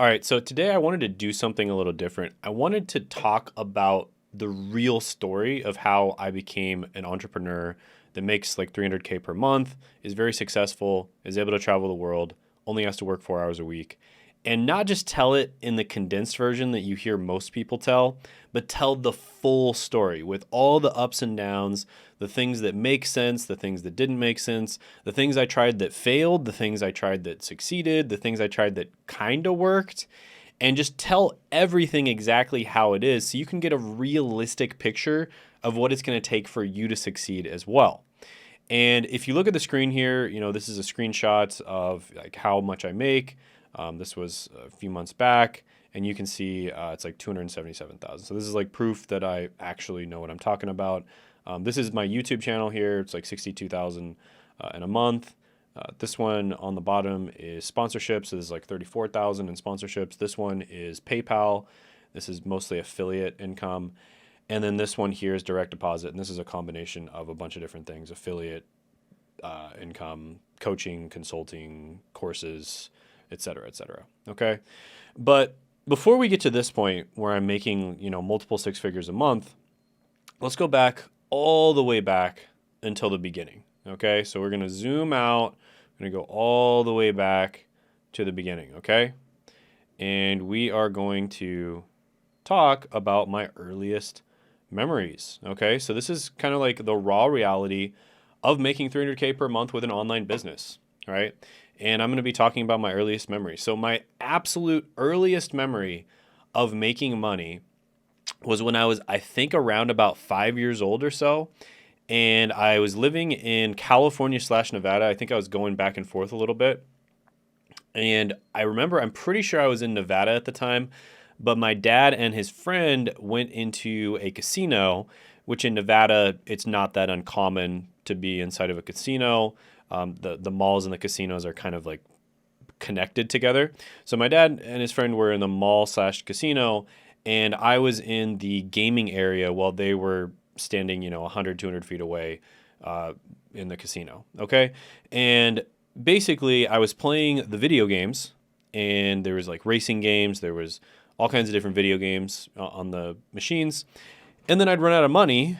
All right, so today I wanted to do something a little different. I wanted to talk about the real story of how I became an entrepreneur that makes like 300K per month, is very successful, is able to travel the world, only has to work 4 hours a week. And not just tell it in the condensed version that you hear most people tell, but tell the full story with all the ups and downs, the things that make sense, the things that didn't make sense, the things I tried that failed, the things I tried that succeeded, the things I tried that kind of worked, and just tell everything exactly how it is so you can get a realistic picture of what it's going to take for you to succeed as well. And if you look at the screen here, this is a screenshot of like how much I make. This was a few months back, and you can see it's like 277,000. So this is like proof that I actually know what I'm talking about. This is my YouTube channel here. It's like 62,000 in a month. This one on the bottom is sponsorships. So this is like 34,000 in sponsorships. This one is PayPal. This is mostly affiliate income. And then this one here is direct deposit. And this is a combination of a bunch of different things: affiliate income, coaching, consulting, courses, et cetera, et cetera. Okay. But before we get to this point where I'm making, multiple six figures a month, let's go back all the way back until the beginning. Okay. So we're going to zoom out. We're going to go all the way back to the beginning. Okay. And we are going to talk about my earliest memories. Okay. So this is kind of like the raw reality of making 300K per month with an online business. Right. And I'm going to be talking about my earliest memory. So my absolute earliest memory of making money was when I was, I think, around about 5 years old or so. And I was living in California/Nevada. I think I was going back and forth a little bit. And I remember, I'm pretty sure I was in Nevada at the time, but my dad and his friend went into a casino, which in Nevada, it's not that uncommon to be inside of a casino. The malls and the casinos are kind of like connected together. So my dad and his friend were in the mall/casino, and I was in the gaming area while they were standing, 100, 200 feet away in the casino. Okay. And basically I was playing the video games, and there was like racing games. There was all kinds of different video games on the machines. And then I'd run out of money,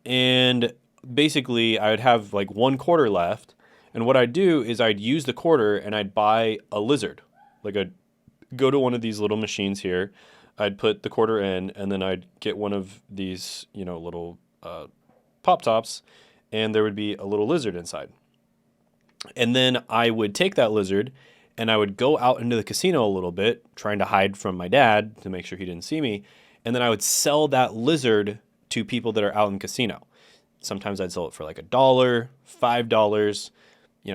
and basically I would have like 1 quarter left. And what I'd do is I'd use the quarter and I'd buy a lizard. Like I'd go to one of these little machines here. I'd put the quarter in, and then I'd get one of these, little pop tops, and there would be a little lizard inside. And then I would take that lizard and I would go out into the casino a little bit, trying to hide from my dad to make sure he didn't see me. And then I would sell that lizard to people that are out in the casino. Sometimes I'd sell it for like $1, $5.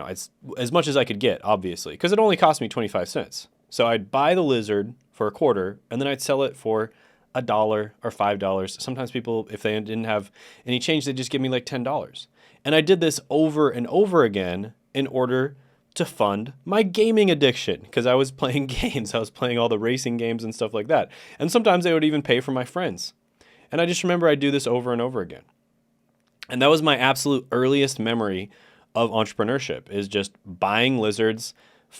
It's as much as I could get, obviously, because it only cost me 25 cents. So I'd buy the lizard for a quarter, and then I'd sell it for $1 or $5. Sometimes people, if they didn't have any change, they'd just give me like $10. And I did this over and over again in order to fund my gaming addiction, because I was playing games. I was playing all the racing games and stuff like that. And sometimes they would even pay for my friends. And I just remember I'd do this over and over again. And that was my absolute earliest memory of entrepreneurship, is just buying lizards.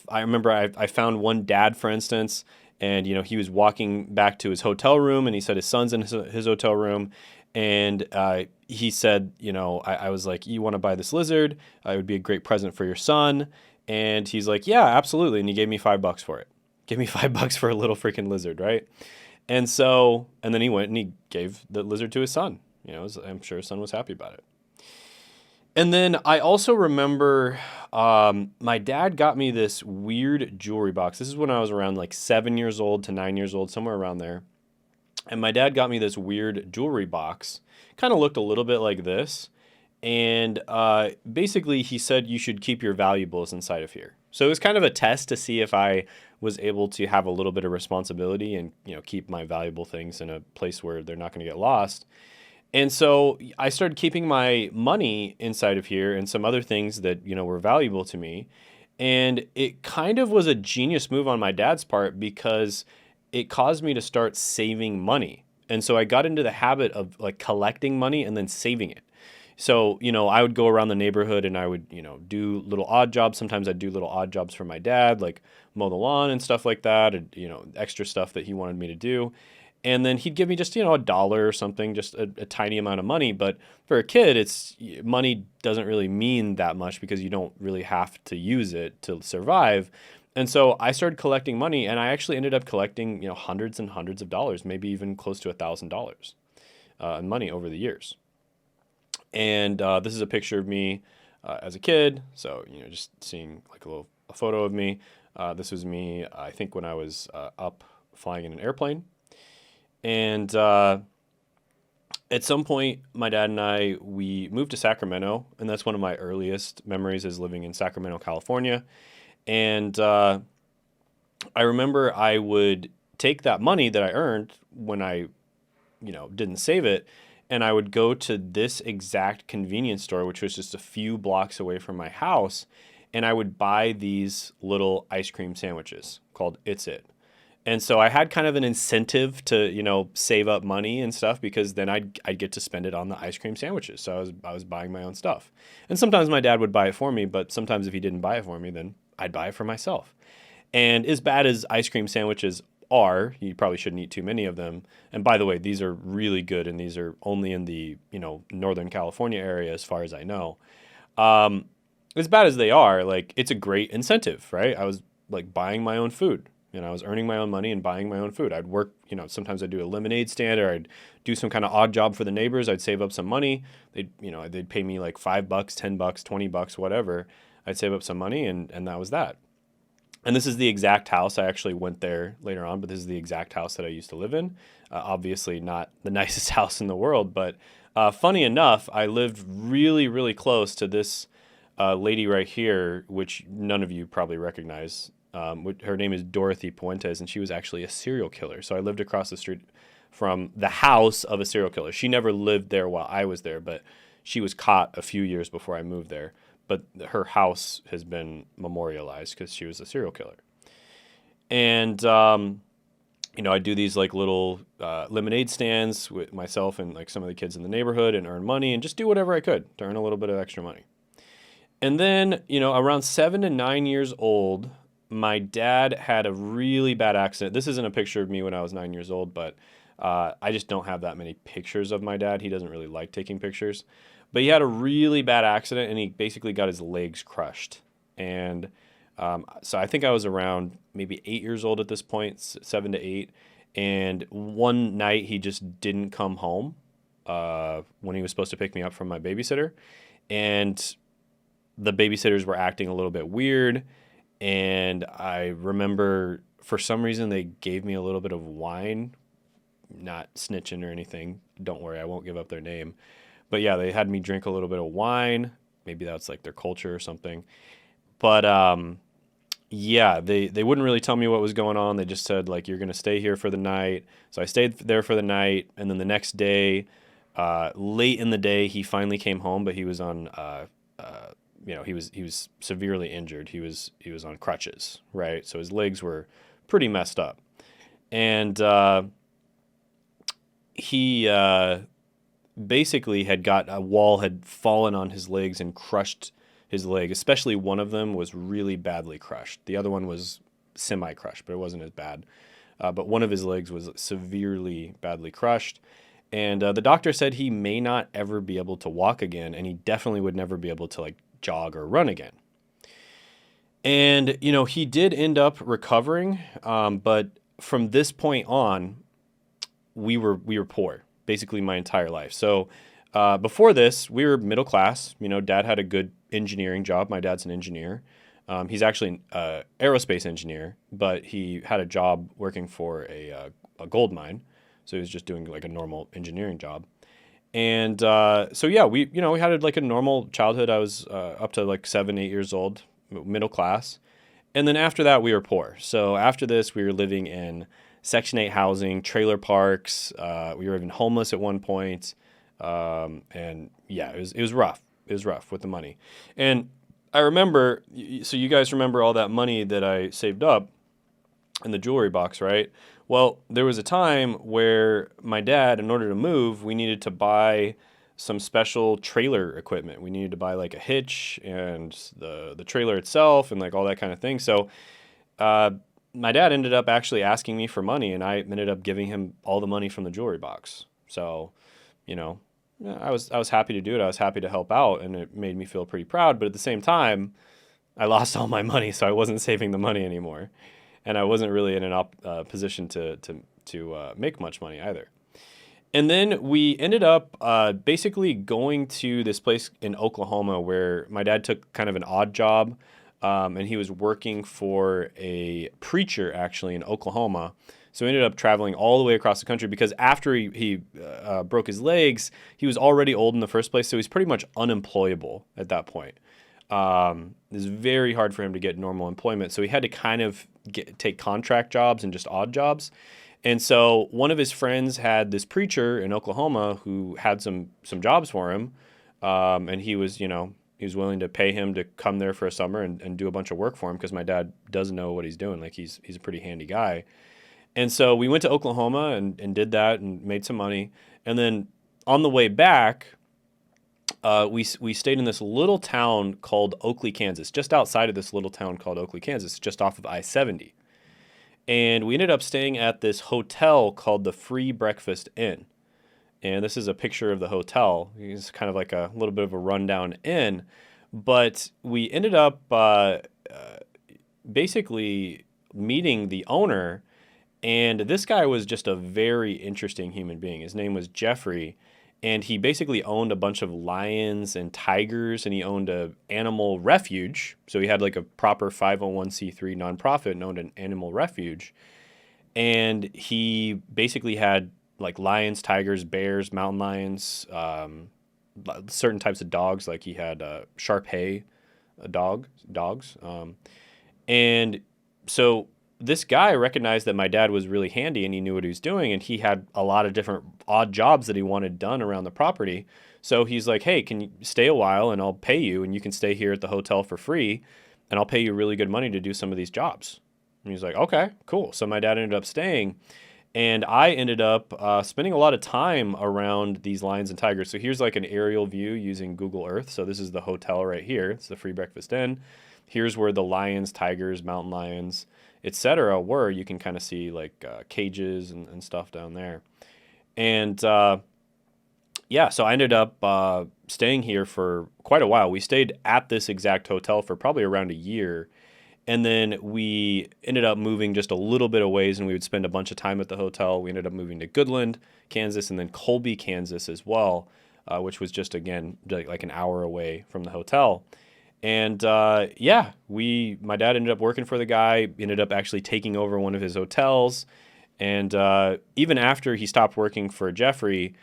I remember I found one dad, for instance, and he was walking back to his hotel room, and he said his son's in his hotel room, and he said, I was like, you want to buy this lizard? It would be a great present for your son. And he's like, yeah, absolutely. And he gave me $5 for it. Give me $5 for a little freaking lizard, right? And then he went and he gave the lizard to his son. I'm sure his son was happy about it. And then I also remember my dad got me this weird jewelry box. This is when I was around like 7 years old to 9 years old, somewhere around there. And my dad got me this weird jewelry box. Kind of looked a little bit like this. And basically he said you should keep your valuables inside of here. So it was kind of a test to see if I was able to have a little bit of responsibility and keep my valuable things in a place where they're not going to get lost. And so I started keeping my money inside of here and some other things that, were valuable to me. And it kind of was a genius move on my dad's part, because it caused me to start saving money. And so I got into the habit of like collecting money and then saving it. So, I would go around the neighborhood and I would, do little odd jobs. Sometimes I'd do little odd jobs for my dad, like mow the lawn and stuff like that, and, extra stuff that he wanted me to do. And then he'd give me just, a dollar or something, just a tiny amount of money. But for a kid, money doesn't really mean that much because you don't really have to use it to survive. And so I started collecting money, and I actually ended up collecting, hundreds and hundreds of dollars, maybe even close to $1,000 in money over the years. And this is a picture of me as a kid. So, just seeing like a photo of me. This was me, I think, when I was up flying in an airplane. And at some point, my dad and we moved to Sacramento, and that's one of my earliest memories is living in Sacramento, California. And I remember I would take that money that I earned when I, didn't save it, and I would go to this exact convenience store, which was just a few blocks away from my house, and I would buy these little ice cream sandwiches called It's It. And so I had kind of an incentive to, save up money and stuff because then I'd get to spend it on the ice cream sandwiches. So I was buying my own stuff. And sometimes my dad would buy it for me, but sometimes if he didn't buy it for me, then I'd buy it for myself. And as bad as ice cream sandwiches are, you probably shouldn't eat too many of them. And by the way, these are really good, and these are only in the, Northern California area as far as I know. As bad as they are, like, it's a great incentive, right? I was like buying my own food. I was earning my own money and buying my own food. I'd work, sometimes I'd do a lemonade stand, or I'd do some kind of odd job for the neighbors. I'd save up some money. They'd pay me like $5, $10, $20, whatever. I'd save up some money, and that was that. And this is the exact house. I actually went there later on, but this is the exact house that I used to live in. Obviously not the nicest house in the world, but funny enough, I lived really, really close to this lady right here, which none of you probably recognize. Her name is Dorothy Puentes, and she was actually a serial killer. So I lived across the street from the house of a serial killer. She never lived there while I was there, but she was caught a few years before I moved there. But her house has been memorialized because she was a serial killer. And, I do these like little lemonade stands with myself and like some of the kids in the neighborhood and earn money and just do whatever I could to earn a little bit of extra money. And then, around 7 to 9 years old, my dad had a really bad accident. This isn't a picture of me when I was 9 years old, but I just don't have that many pictures of my dad. He doesn't really like taking pictures. But he had a really bad accident, and he basically got his legs crushed. And so I think I was around maybe 8 years old at this point, 7 to 8. And one night he just didn't come home when he was supposed to pick me up from my babysitter. And the babysitters were acting a little bit weird. And I remember for some reason they gave me a little bit of wine, not snitching or anything. Don't worry, I won't give up their name. But yeah, they had me drink a little bit of wine. Maybe that's like their culture or something. But yeah, they wouldn't really tell me what was going on. They just said, like, you're going to stay here for the night. So I stayed there for the night. And then the next day, late in the day, he finally came home, but he was on he was severely injured. He was on crutches, right? So his legs were pretty messed up, and he basically a wall had fallen on his legs and crushed his leg. Especially one of them was really badly crushed. The other one was semi-crushed, but it wasn't as bad. But one of his legs was severely badly crushed. And the doctor said he may not ever be able to walk again, and he definitely would never be able to like jog or run again. And, he did end up recovering. But from this point on, we were poor basically my entire life. So before this, we were middle class. Dad had a good engineering job. My dad's an engineer. He's actually an aerospace engineer, but he had a job working for a gold mine. So he was just doing like a normal engineering job. And so yeah, we had like a normal childhood. I was up to like 7, 8 years old, middle class. And then after that, we were poor. So after this, we were living in Section 8 housing, trailer parks. We were even homeless at one point. And yeah, it was rough. It was rough with the money. And I remember, so you guys remember all that money that I saved up in the jewelry box, right? Well, there was a time where my dad, in order to move, we needed to buy some special trailer equipment. We needed to buy like a hitch and the trailer itself and like all that kind of thing. So uh, my dad ended up actually asking me for money, and I ended up giving him all the money from the jewelry box. So, you know, yeah, I was happy to do it. I was happy to help out, and it made me feel pretty proud. But at the same time, I lost all my money, so I wasn't saving the money anymore, and I wasn't really in an position to make much money either. And then we ended up basically going to this place in Oklahoma where my dad took kind of an odd job, and he was working for a preacher actually in Oklahoma. So we ended up traveling all the way across the country because after he broke his legs, he was already old in the first place, so he's pretty much unemployable at that point. It was very hard for him to get normal employment, so he had to kind of take contract jobs and just odd jobs. And so one of his friends had this preacher in Oklahoma who had some jobs for him, and he was willing to pay him to come there for a summer and do a bunch of work for him because my dad does know what he's doing. Like he's a pretty handy guy. And so we went to Oklahoma and did that and made some money. And then on the way back, we stayed in this little town called Oakley, Kansas, just outside of this little town called Oakley, Kansas, just off of I-70. And we ended up staying at this hotel called the Free Breakfast Inn. And this is a picture of the hotel. It's kind of like a little bit of a rundown inn. But we ended up basically meeting the owner. And this guy was just a very interesting human being. His name was Jeffrey. And he basically owned a bunch of lions and tigers, and he owned a animal refuge. So he had like a proper 501c3 nonprofit and owned an animal refuge. And he basically had like lions, tigers, bears, mountain lions, certain types of dogs. Like he had Shar-Pei dogs. And so this guy recognized that my dad was really handy and he knew what he was doing, and he had a lot of different odd jobs that he wanted done around the property. So he's like, hey, can you stay a while and I'll pay you, and you can stay here at the hotel for free, and I'll pay you really good money to do some of these jobs. And he's like, okay, cool. So my dad ended up staying, and I ended up spending a lot of time around these lions and tigers. So here's like an aerial view using Google Earth. So this is the hotel right here. It's the Free Breakfast Inn. Here's where the lions, tigers, mountain lions, etc. were. You can kind of see like cages and stuff down there. And yeah, so I ended up staying here for quite a while. We stayed at this exact hotel for probably around a year. And then we ended up moving just a little bit of ways, and we would spend a bunch of time at the hotel. We ended up moving to Goodland, Kansas, and then Colby, Kansas as well, which was just, again, like an hour away from the hotel. And yeah, my dad ended up working for the guy, ended up actually taking over one of his hotels. And even after he stopped working for Jeffrey,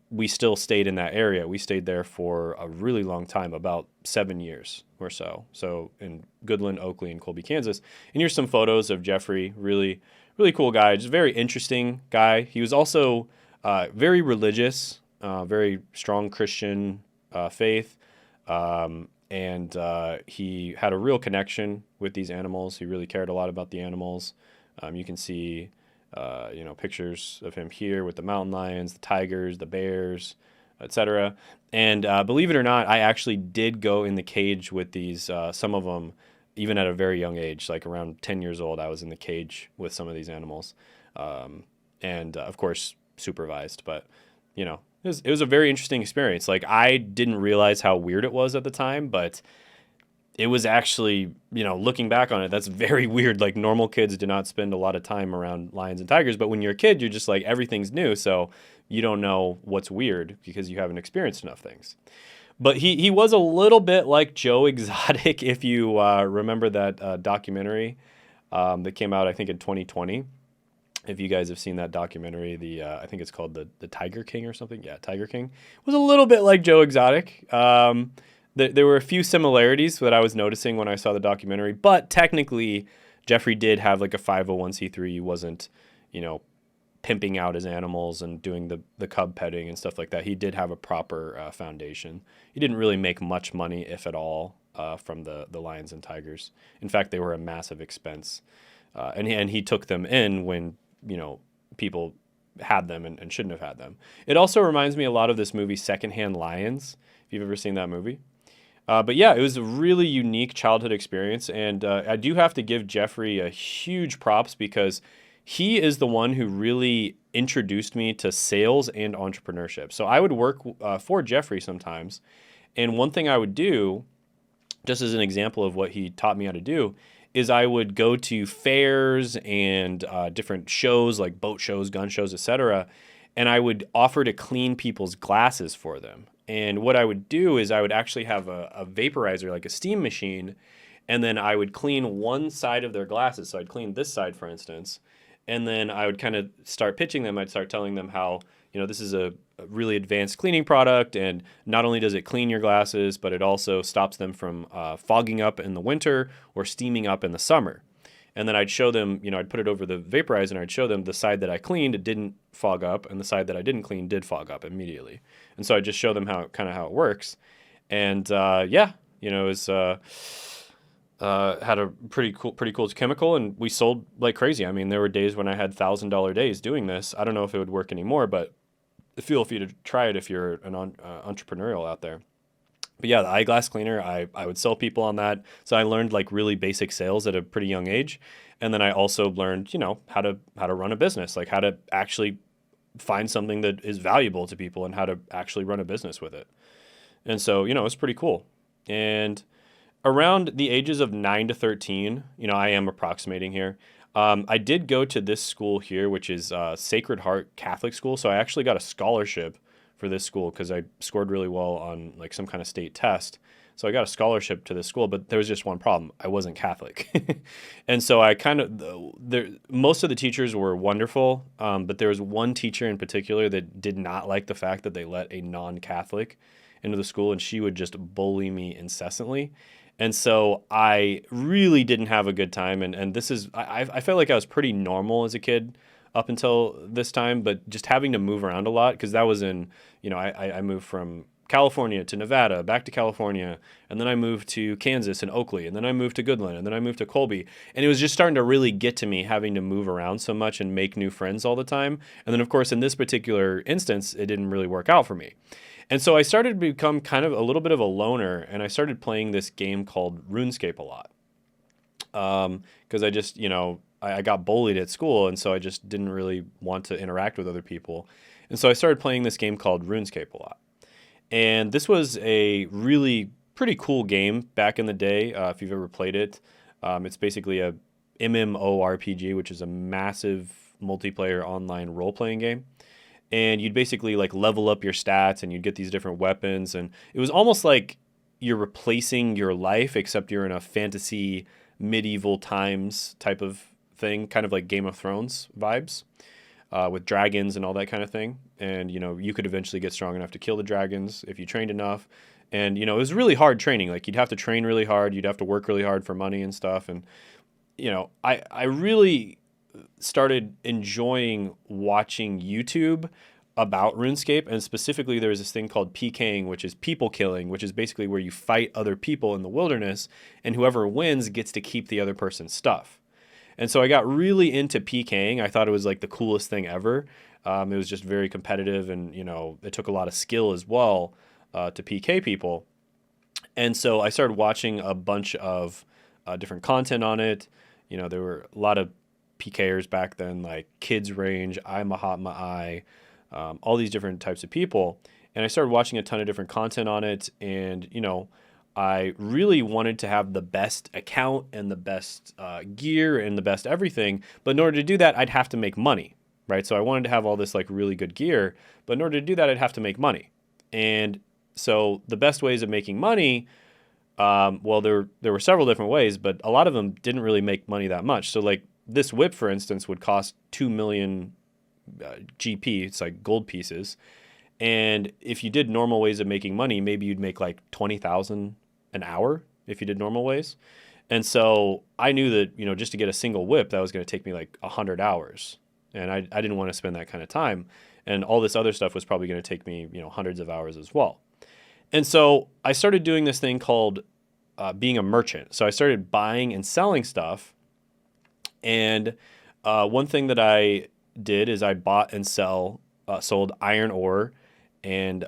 we still stayed in that area. We stayed there for a really long time, about 7 years or so. So in Goodland, Oakley, and Colby, Kansas. And here's some photos of Jeffrey. Really, really cool guy. Just a very interesting guy. He was also very religious, very strong Christian faith. And he had a real connection with these animals. He really cared a lot about the animals. You can see, pictures of him here with the mountain lions, the tigers, the bears, etc. And believe it or not, I actually did go in the cage with these, some of them, even at a very young age, like around 10 years old, I was in the cage with some of these animals. And of course, supervised, but, it was a very interesting experience. Like, I didn't realize how weird it was at the time, but it was actually, looking back on it, that's very weird. Like, normal kids do not spend a lot of time around lions and tigers, but when you're a kid, you're just like, everything's new, so you don't know what's weird because you haven't experienced enough things. But he was a little bit like Joe Exotic, if you remember that documentary that came out, I think, in 2020. If you guys have seen that documentary, I think it's called the Tiger King or something. Yeah, Tiger King. It was a little bit like Joe Exotic. There were a few similarities that I was noticing when I saw the documentary, but technically Jeffrey did have like a 501c3. He wasn't, pimping out his animals and doing the cub petting and stuff like that. He did have a proper foundation. He didn't really make much money, if at all, from the lions and tigers. In fact, they were a massive expense. And he took them in when, people had them and shouldn't have had them. It also reminds me a lot of this movie Secondhand Lions, if you've ever seen that movie. But yeah, it was a really unique childhood experience, and I do have to give Jeffrey a huge props because he is the one who really introduced me to sales and entrepreneurship. So I would work for Jeffrey sometimes, and one thing I would do, just as an example of what he taught me how to do, is I would go to fairs and different shows like boat shows, gun shows, etc., and I would offer to clean people's glasses for them. And what I would do is I would actually have a vaporizer, like a steam machine, and then I would clean one side of their glasses. So I'd clean this side, for instance, and then I would kind of start pitching them. I'd start telling them how, this is a really advanced cleaning product, and not only does it clean your glasses, but it also stops them from fogging up in the winter or steaming up in the summer. And then I'd show them, I'd put it over the vaporizer and I'd show them the side that I cleaned, it didn't fog up, and the side that I didn't clean did fog up immediately. And so I just show them how it works. And yeah, it was had a pretty cool chemical, and we sold like crazy. I mean, there were days when I had $1,000 days doing this. I don't know if it would work anymore, but feel free to try it if you're an entrepreneurial out there. But yeah, the eyeglass cleaner, I would sell people on that. So I learned like really basic sales at a pretty young age. And then I also learned, how to run a business, like how to actually find something that is valuable to people and how to actually run a business with it. And so, it's pretty cool. And around the ages of 9 to 13, I am approximating here. I did go to this school here, which is Sacred Heart Catholic School. So I actually got a scholarship for this school because I scored really well on like some kind of state test. So I got a scholarship to this school, but there was just one problem. I wasn't Catholic. And so I most of the teachers were wonderful, but there was one teacher in particular that did not like the fact that they let a non-Catholic into the school, and she would just bully me incessantly. And so I really didn't have a good time. And this is, I felt like I was pretty normal as a kid up until this time, but just having to move around a lot, because that was in, I moved from California to Nevada, back to California, and then I moved to Kansas and Oakley, and then I moved to Goodland, and then I moved to Colby. And it was just starting to really get to me having to move around so much and make new friends all the time. And then, of course, in this particular instance, it didn't really work out for me. And so I started to become kind of a little bit of a loner, and I started playing this game called RuneScape a lot. Because I just, I got bullied at school, and so I just didn't really want to interact with other people. And so I started playing this game called RuneScape a lot. And this was a really pretty cool game back in the day, if you've ever played it. It's basically a MMORPG, which is a massive multiplayer online role-playing game. And you'd basically like level up your stats, and you'd get these different weapons. And it was almost like you're replacing your life, except you're in a fantasy medieval times type of thing, kind of like Game of Thrones vibes, with dragons and all that kind of thing. And, you could eventually get strong enough to kill the dragons if you trained enough. And, it was really hard training. Like, you'd have to train really hard. You'd have to work really hard for money and stuff. And, I really started enjoying watching YouTube about RuneScape, and specifically there was this thing called PKing, which is people killing, which is basically where you fight other people in the wilderness, and whoever wins gets to keep the other person's stuff. And so I got really into PKing. I thought it was like the coolest thing ever. It was just very competitive, and it took a lot of skill as well to PK people. And so I started watching a bunch of different content on it. There were a lot of PKers back then, like Kids Range, I Mahatma I, all these different types of people. And I started watching a ton of different content on it. And, I really wanted to have the best account and the best gear and the best everything. But in order to do that, I'd have to make money, right? So I wanted to have all this like really good gear. But in order to do that, I'd have to make money. And so the best ways of making money, well, there were several different ways, but a lot of them didn't really make money that much. So like this whip, for instance, would cost 2 million GP. It's like gold pieces. And if you did normal ways of making money, maybe you'd make like 20,000 an hour if you did normal ways. And so I knew that, just to get a single whip, that was going to take me like 100 hours. And I didn't want to spend that kind of time. And all this other stuff was probably going to take me, hundreds of hours as well. And so I started doing this thing called being a merchant. So I started buying and selling stuff. And one thing that I did is I bought and sold iron ore and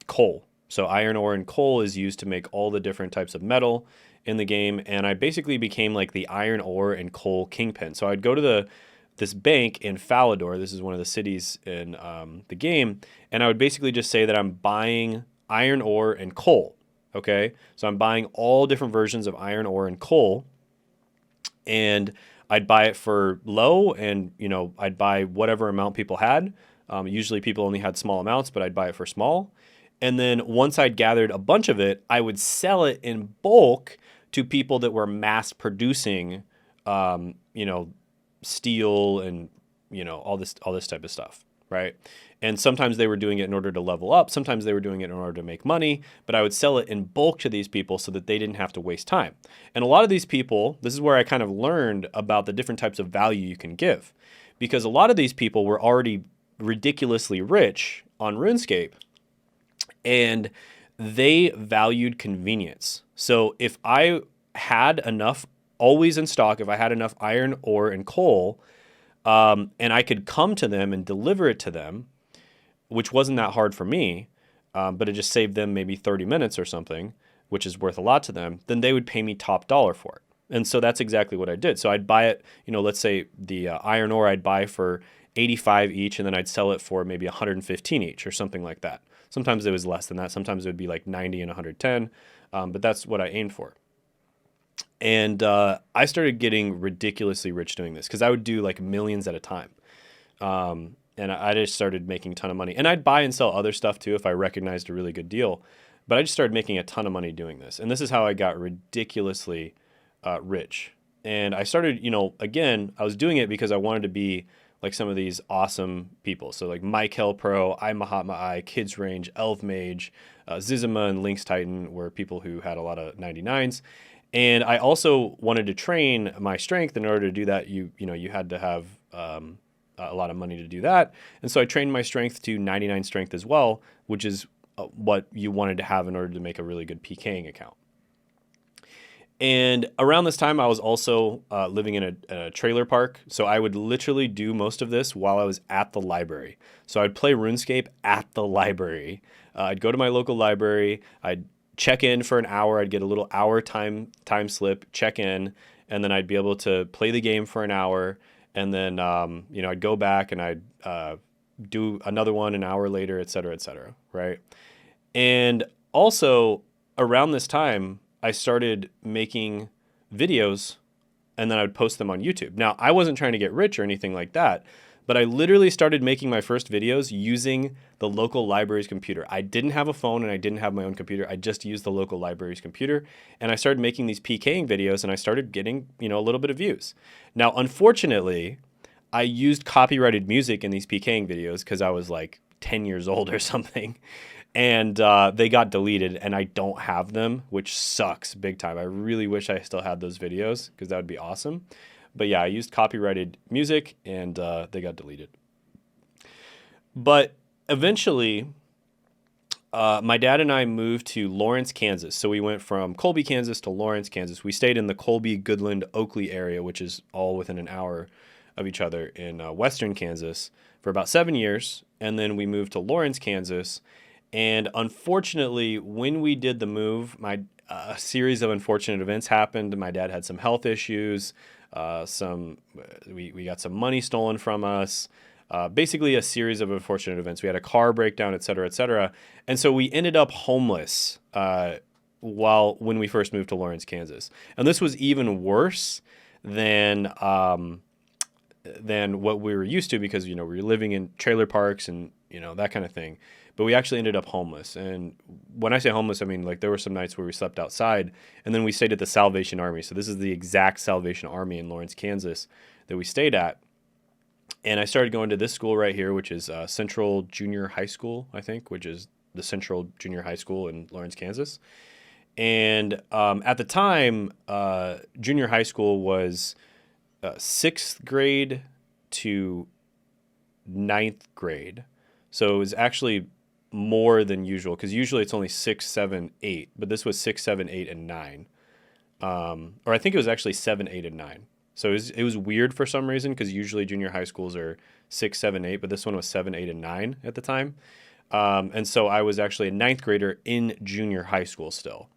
coal. So iron ore and coal is used to make all the different types of metal in the game, and I basically became like the iron ore and coal kingpin. So I'd go to this bank in Falador. This is one of the cities in the game, and I would basically just say that I'm buying iron ore and coal. Okay, so I'm buying all different versions of iron ore and coal, and I'd buy it for low, and I'd buy whatever amount people had. Usually people only had small amounts, but I'd buy it for small. And then once I'd gathered a bunch of it, I would sell it in bulk to people that were mass producing, you know, steel and all this type of stuff, right? And sometimes they were doing it in order to level up. Sometimes they were doing it in order to make money. But I would sell it in bulk to these people so that they didn't have to waste time. And a lot of these people, this is where I kind of learned about the different types of value you can give, because a lot of these people were already ridiculously rich on RuneScape, and they valued convenience. So if I had enough always in stock, if I had enough iron ore and coal, and I could come to them and deliver it to them, which wasn't that hard for me, but it just saved them maybe 30 minutes or something, which is worth a lot to them, then they would pay me top dollar for it. And so that's exactly what I did. So I'd buy it, let's say the iron ore I'd buy for 85 each, and then I'd sell it for maybe 115 each or something like that. Sometimes it was less than that. Sometimes it would be like 90 and 110, but that's what I aimed for. And I started getting ridiculously rich doing this because I would do like millions at a time. And I just started making a ton of money. And I'd buy and sell other stuff too if I recognized a really good deal. But I just started making a ton of money doing this. And this is how I got ridiculously rich. And I started, again, I was doing it because I wanted to be like some of these awesome people. So like Mike Hell Pro, I Mahatma I, Kids Range, Elf Mage, Zizima, and Lynx Titan were people who had a lot of 99s. And I also wanted to train my strength. In order to do that, you had to have a lot of money to do that. And so I trained my strength to 99 strength as well, which is what you wanted to have in order to make a really good PKing account. And around this time, I was also living in a trailer park. So I would literally do most of this while I was at the library. So I'd play RuneScape at the library. I'd go to my local library. I'd check in for an hour. I'd get a little hour time slip, check in, and then I'd be able to play the game for an hour. And then, I'd go back and I'd do another one an hour later, et cetera, right? And also around this time, I started making videos and then I would post them on YouTube. Now, I wasn't trying to get rich or anything like that, but I literally started making my first videos using the local library's computer. I didn't have a phone and I didn't have my own computer. I just used the local library's computer, and I started making these PKing videos and I started getting, a little bit of views. Now, unfortunately, I used copyrighted music in these PKing videos because I was like 10 years old or something. And they got deleted, and I don't have them, which sucks big time. I really wish I still had those videos because that would be awesome. But yeah, I used copyrighted music, and they got deleted. But eventually, my dad and I moved to Lawrence, Kansas. So we went from Colby, Kansas to Lawrence, Kansas. We stayed in the Colby, Goodland, Oakley area, which is all within an hour of each other in western Kansas for about 7 years. And then we moved to Lawrence, Kansas. And unfortunately, when we did the move, a series of unfortunate events happened. My dad had some health issues. We got some money stolen from us. Basically, a series of unfortunate events. We had a car breakdown, et cetera, et cetera. And so we ended up homeless when we first moved to Lawrence, Kansas. And this was even worse than what we were used to because we were living in trailer parks and that kind of thing. But we actually ended up homeless. And when I say homeless, I mean like there were some nights where we slept outside, and then we stayed at the Salvation Army. So this is the exact Salvation Army in Lawrence, Kansas that we stayed at. And I started going to this school right here, which is Central Junior High School, I think, which is the Central Junior High School in Lawrence, Kansas. And at the time, junior high school was 6th grade to 9th grade. So it was actually more than usual because usually it's only 6, 7, 8, but this was 6, 7, 8, and 9. Or I think it was actually 7, 8, and 9. So it was weird for some reason because usually junior high schools are 6, 7, 8, but this one was 7, 8, and 9 at the time. And so I was actually a ninth grader in junior high school still,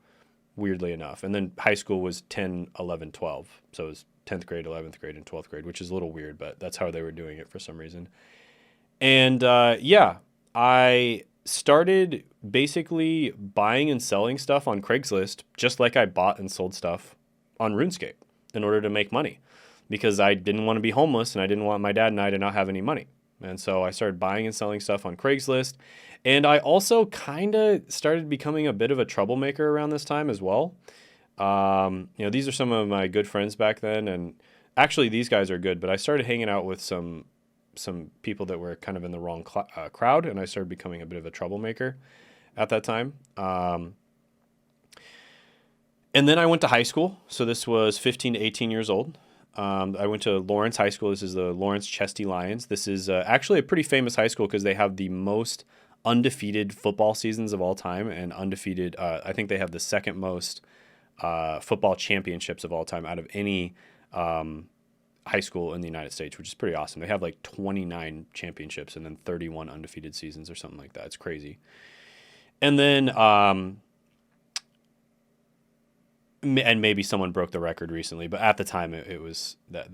weirdly enough. And then high school was 10, 11, 12. So it was 10th grade, 11th grade, and 12th grade, which is a little weird, but that's how they were doing it for some reason. And yeah, I started basically buying and selling stuff on Craigslist, just like I bought and sold stuff on RuneScape in order to make money because I didn't want to be homeless and I didn't want my dad and I to not have any money. And so I started buying and selling stuff on Craigslist. And I also kind of started becoming a bit of a troublemaker around this time as well. These are some of my good friends back then. And actually, these guys are good, but I started hanging out with some people that were kind of in the wrong crowd, and I started becoming a bit of a troublemaker at that time. And then I went to high school. So this was 15 to 18 years old. I went to Lawrence High School. This is the Lawrence Chesty Lions. This is actually a pretty famous high school because they have the most undefeated football seasons of all time and undefeated. I think they have the second most football championships of all time out of any high school in the United States, which is pretty awesome. They have like 29 championships and then 31 undefeated seasons or something like that. It's crazy. And then and maybe someone broke the record recently, but at the time it was that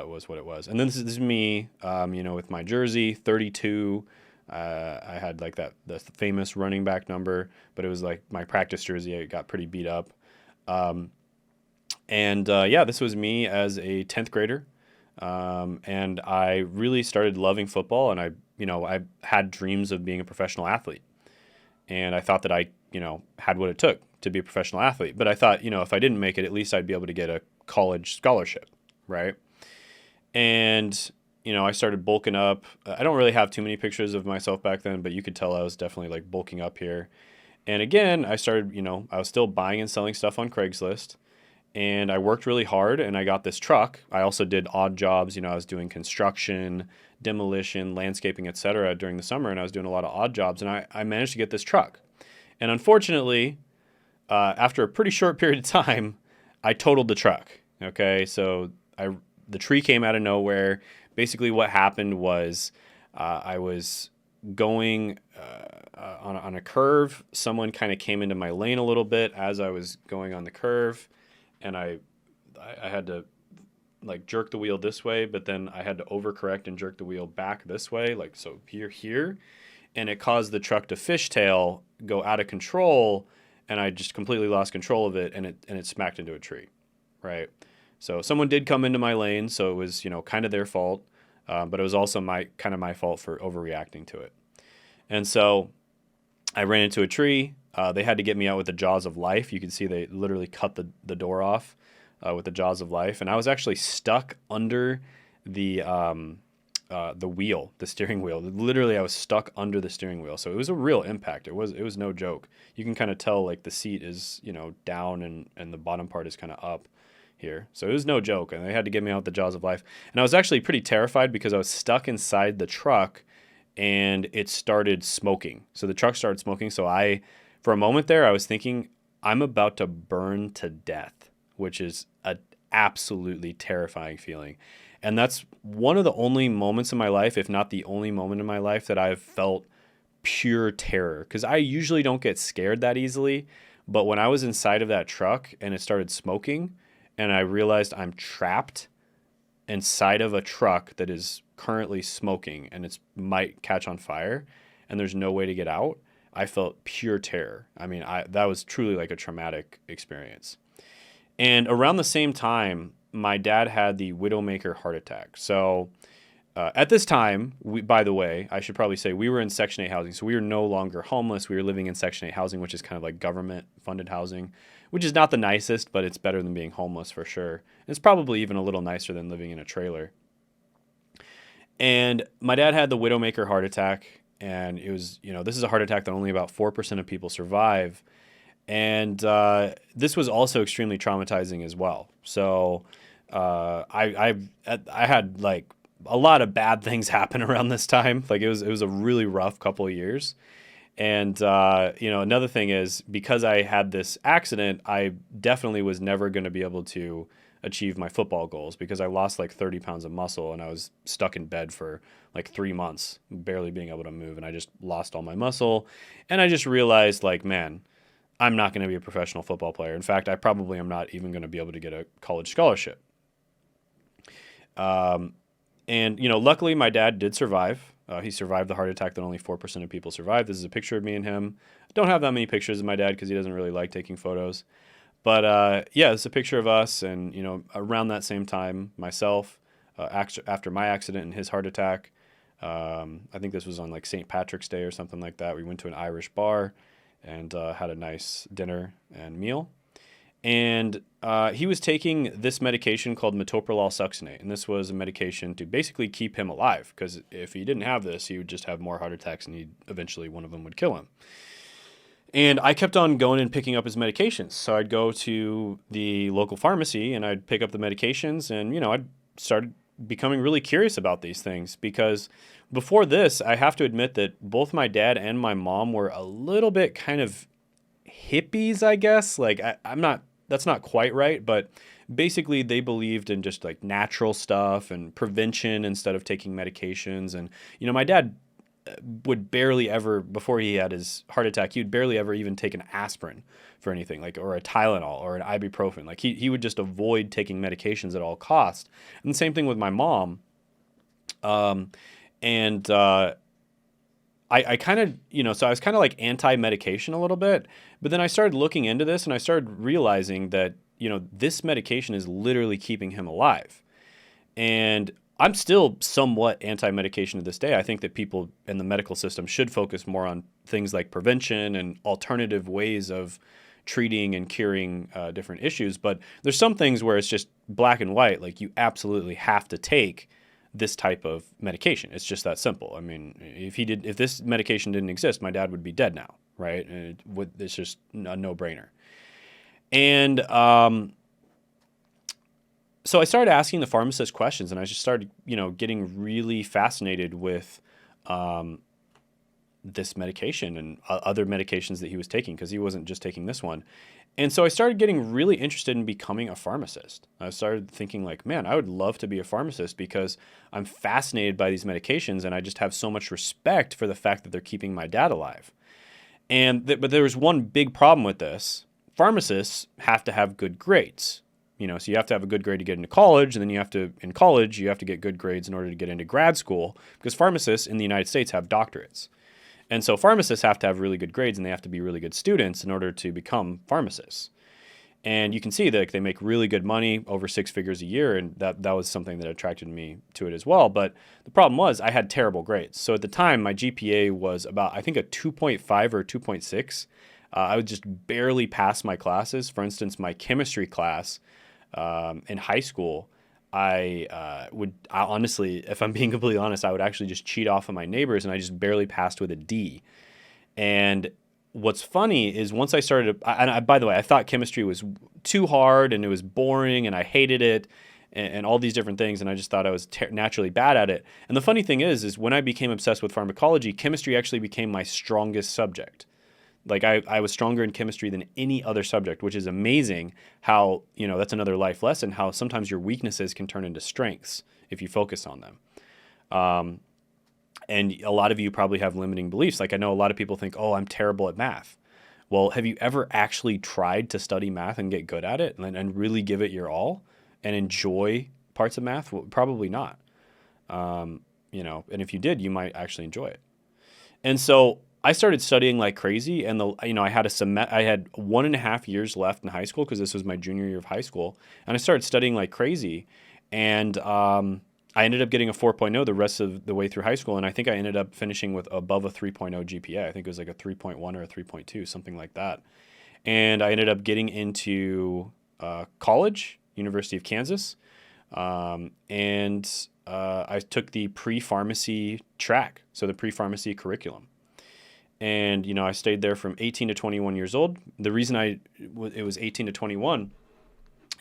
was what it was. And then this is me, with my jersey, 32. I had like the famous running back number, but it was like my practice jersey. It got pretty beat up. This was me as a 10th grader. And I really started loving football, and I had dreams of being a professional athlete. And I thought that I had what it took to be a professional athlete. But I thought, if I didn't make it, at least I'd be able to get a college scholarship, right? And, I started bulking up. I don't really have too many pictures of myself back then, but you could tell I was definitely like bulking up here. And again, I started, I was still buying and selling stuff on Craigslist. And I worked really hard, and I got this truck. I also did odd jobs. I was doing construction, demolition, landscaping, etc. during the summer, and I was doing a lot of odd jobs, and I managed to get this truck. And unfortunately, after a pretty short period of time, I totaled the truck. Okay, so the tree came out of nowhere. Basically, what happened was I was going on a curve. Someone kind of came into my lane a little bit as I was going on the curve. And I had to like jerk the wheel this way, but then I had to overcorrect and jerk the wheel back this way, like so here, and it caused the truck to fishtail, go out of control, and I just completely lost control of it, and it smacked into a tree, right? So someone did come into my lane, so it was kind of their fault, but it was also my fault for overreacting to it, and so I ran into a tree. They had to get me out with the jaws of life. You can see they literally cut the door off with the jaws of life. And I was actually stuck under the wheel, the steering wheel. Literally, I was stuck under the steering wheel. So it was a real impact. It was no joke. You can kind of tell like the seat is, down and the bottom part is kind of up here. So it was no joke. And they had to get me out with the jaws of life. And I was actually pretty terrified because I was stuck inside the truck and it started smoking. So the truck started smoking. So for a moment there, I was thinking, I'm about to burn to death, which is an absolutely terrifying feeling. And that's one of the only moments in my life, if not the only moment in my life, that I've felt pure terror. Because I usually don't get scared that easily. But when I was inside of that truck and it started smoking, and I realized I'm trapped inside of a truck that is currently smoking and it might catch on fire, and there's no way to get out, I felt pure terror. I mean, that was truly like a traumatic experience. And around the same time, my dad had the Widowmaker heart attack. So at this time, by the way, I should probably say we were in Section 8 housing. So we were no longer homeless. We were living in Section 8 housing, which is kind of like government-funded housing, which is not the nicest, but it's better than being homeless for sure. It's probably even a little nicer than living in a trailer. And my dad had the Widowmaker heart attack. And it was, this is a heart attack that only about 4% of people survive. And this was also extremely traumatizing as well. So I had like a lot of bad things happen around this time. Like it was a really rough couple of years. And, another thing is because I had this accident, I definitely was never going to be able to achieve my football goals because I lost like 30 pounds of muscle and I was stuck in bed for like 3 months, barely being able to move. And I just lost all my muscle. And I just realized, like, man, I'm not going to be a professional football player. In fact, I probably am not even going to be able to get a college scholarship. And, luckily my dad did survive. He survived the heart attack that only 4% of people survive. This is a picture of me and him. I don't have that many pictures of my dad because he doesn't really like taking photos. But yeah, it's a picture of us. And, around that same time, myself, after my accident and his heart attack, I think this was on like St. Patrick's Day or something like that. We went to an Irish bar and had a nice dinner and meal. And he was taking this medication called metoprolol succinate. And this was a medication to basically keep him alive. Because if he didn't have this, he would just have more heart attacks and eventually one of them would kill him. And I kept on going and picking up his medications. So I'd go to the local pharmacy and I'd pick up the medications. And, I'd started becoming really curious about these things. Because before this, I have to admit that both my dad and my mom were a little bit kind of hippies, I guess. Like, I'm not, that's not quite right, but basically they believed in just like natural stuff and prevention instead of taking medications. And, my dad would barely ever, before he had his heart attack, he would barely ever even take an aspirin for anything, like, or a Tylenol or an ibuprofen. Like, he would just avoid taking medications at all costs. And the same thing with my mom. And I kind of, so I was kind of like anti-medication a little bit, but then I started looking into this and I started realizing that, this medication is literally keeping him alive. And I'm still somewhat anti-medication to this day. I think that people in the medical system should focus more on things like prevention and alternative ways of treating and curing different issues. But there's some things where it's just black and white, like you absolutely have to take this type of medication. It's just that simple. I mean, if this medication didn't exist, my dad would be dead now, right? And it's just a no-brainer. And so I started asking the pharmacist questions, and I just started, getting really fascinated with this medication and other medications that he was taking, because he wasn't just taking this one. And so I started getting really interested in becoming a pharmacist. I started thinking like, man, I would love to be a pharmacist because I'm fascinated by these medications and I just have so much respect for the fact that they're keeping my dad alive. But there was one big problem with this. Pharmacists have to have good grades. So you have to have a good grade to get into college, and then in college, you have to get good grades in order to get into grad school, because pharmacists in the United States have doctorates. And so pharmacists have to have really good grades and they have to be really good students in order to become pharmacists. And you can see that they make really good money, over 6 figures a year, and that was something that attracted me to it as well. But the problem was I had terrible grades. So at the time, my GPA was about, I think, a 2.5 or 2.6. I would just barely pass my classes. For instance, my chemistry class in high school, I honestly, if I'm being completely honest, I would actually just cheat off of my neighbors, and I just barely passed with a D. And what's funny is once I started, by the way, I thought chemistry was too hard and it was boring and I hated it and all these different things, and I just thought I was naturally bad at it. And the funny thing is when I became obsessed with pharmacology, chemistry actually became my strongest subject. Like I was stronger in chemistry than any other subject, which is amazing how, that's another life lesson, how sometimes your weaknesses can turn into strengths if you focus on them. And a lot of you probably have limiting beliefs. Like I know a lot of people think, oh, I'm terrible at math. Well, have you ever actually tried to study math and get good at it and really give it your all and enjoy parts of math? Well, probably not. And if you did, you might actually enjoy it. And so I started studying like crazy, and I had 1.5 years left in high school because this was my junior year of high school, and I started studying like crazy, and I ended up getting a 4.0 the rest of the way through high school, and I think I ended up finishing with above a 3.0 GPA. I think it was like a 3.1 or a 3.2, something like that, and I ended up getting into college, University of Kansas, and I took the pre-pharmacy track, so the pre-pharmacy curriculum. And, I stayed there from 18 to 21 years old. The reason it was 18 to 21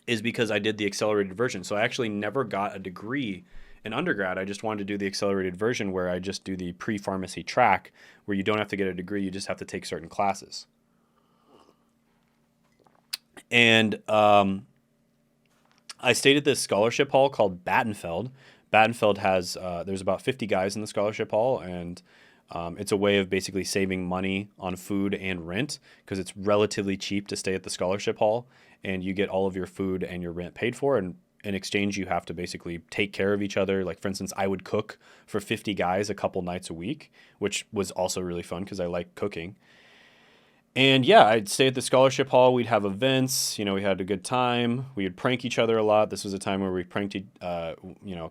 is because I did the accelerated version. So I actually never got a degree in undergrad. I just wanted to do the accelerated version where I just do the pre-pharmacy track where you don't have to get a degree. You just have to take certain classes. And I stayed at this scholarship hall called Battenfeld. Battenfeld has there's about 50 guys in the scholarship hall, and it's a way of basically saving money on food and rent because it's relatively cheap to stay at the scholarship hall, and you get all of your food and your rent paid for. And in exchange, you have to basically take care of each other. Like, for instance, I would cook for 50 guys a couple nights a week, which was also really fun because I like cooking. And yeah, I'd stay at the scholarship hall. We'd have events. We had a good time. We would prank each other a lot. This was a time where we pranked, a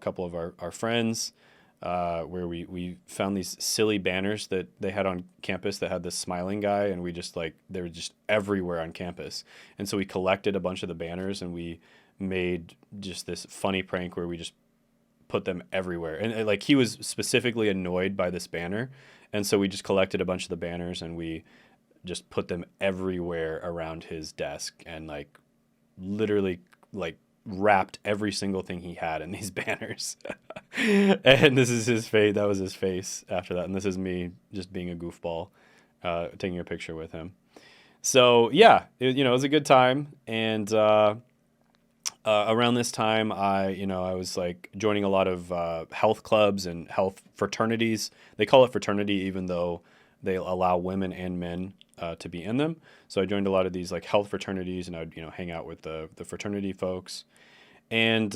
couple of our friends, where we found these silly banners that they had on campus that had this smiling guy, and we just like they were just everywhere on campus. And so we collected a bunch of the banners, and we made just this funny prank where we just put them everywhere. And like he was specifically annoyed by this banner, and so we just collected a bunch of the banners and we just put them everywhere around his desk, and like literally like wrapped every single thing he had in these banners. And this is his face. That was his face after that. And this is me just being a goofball, taking a picture with him. So yeah, it was a good time. And around this time, I was like joining a lot of health clubs and health fraternities. They call it fraternity, even though they allow women and men to be in them. So I joined a lot of these like health fraternities, and I would hang out with the fraternity folks, and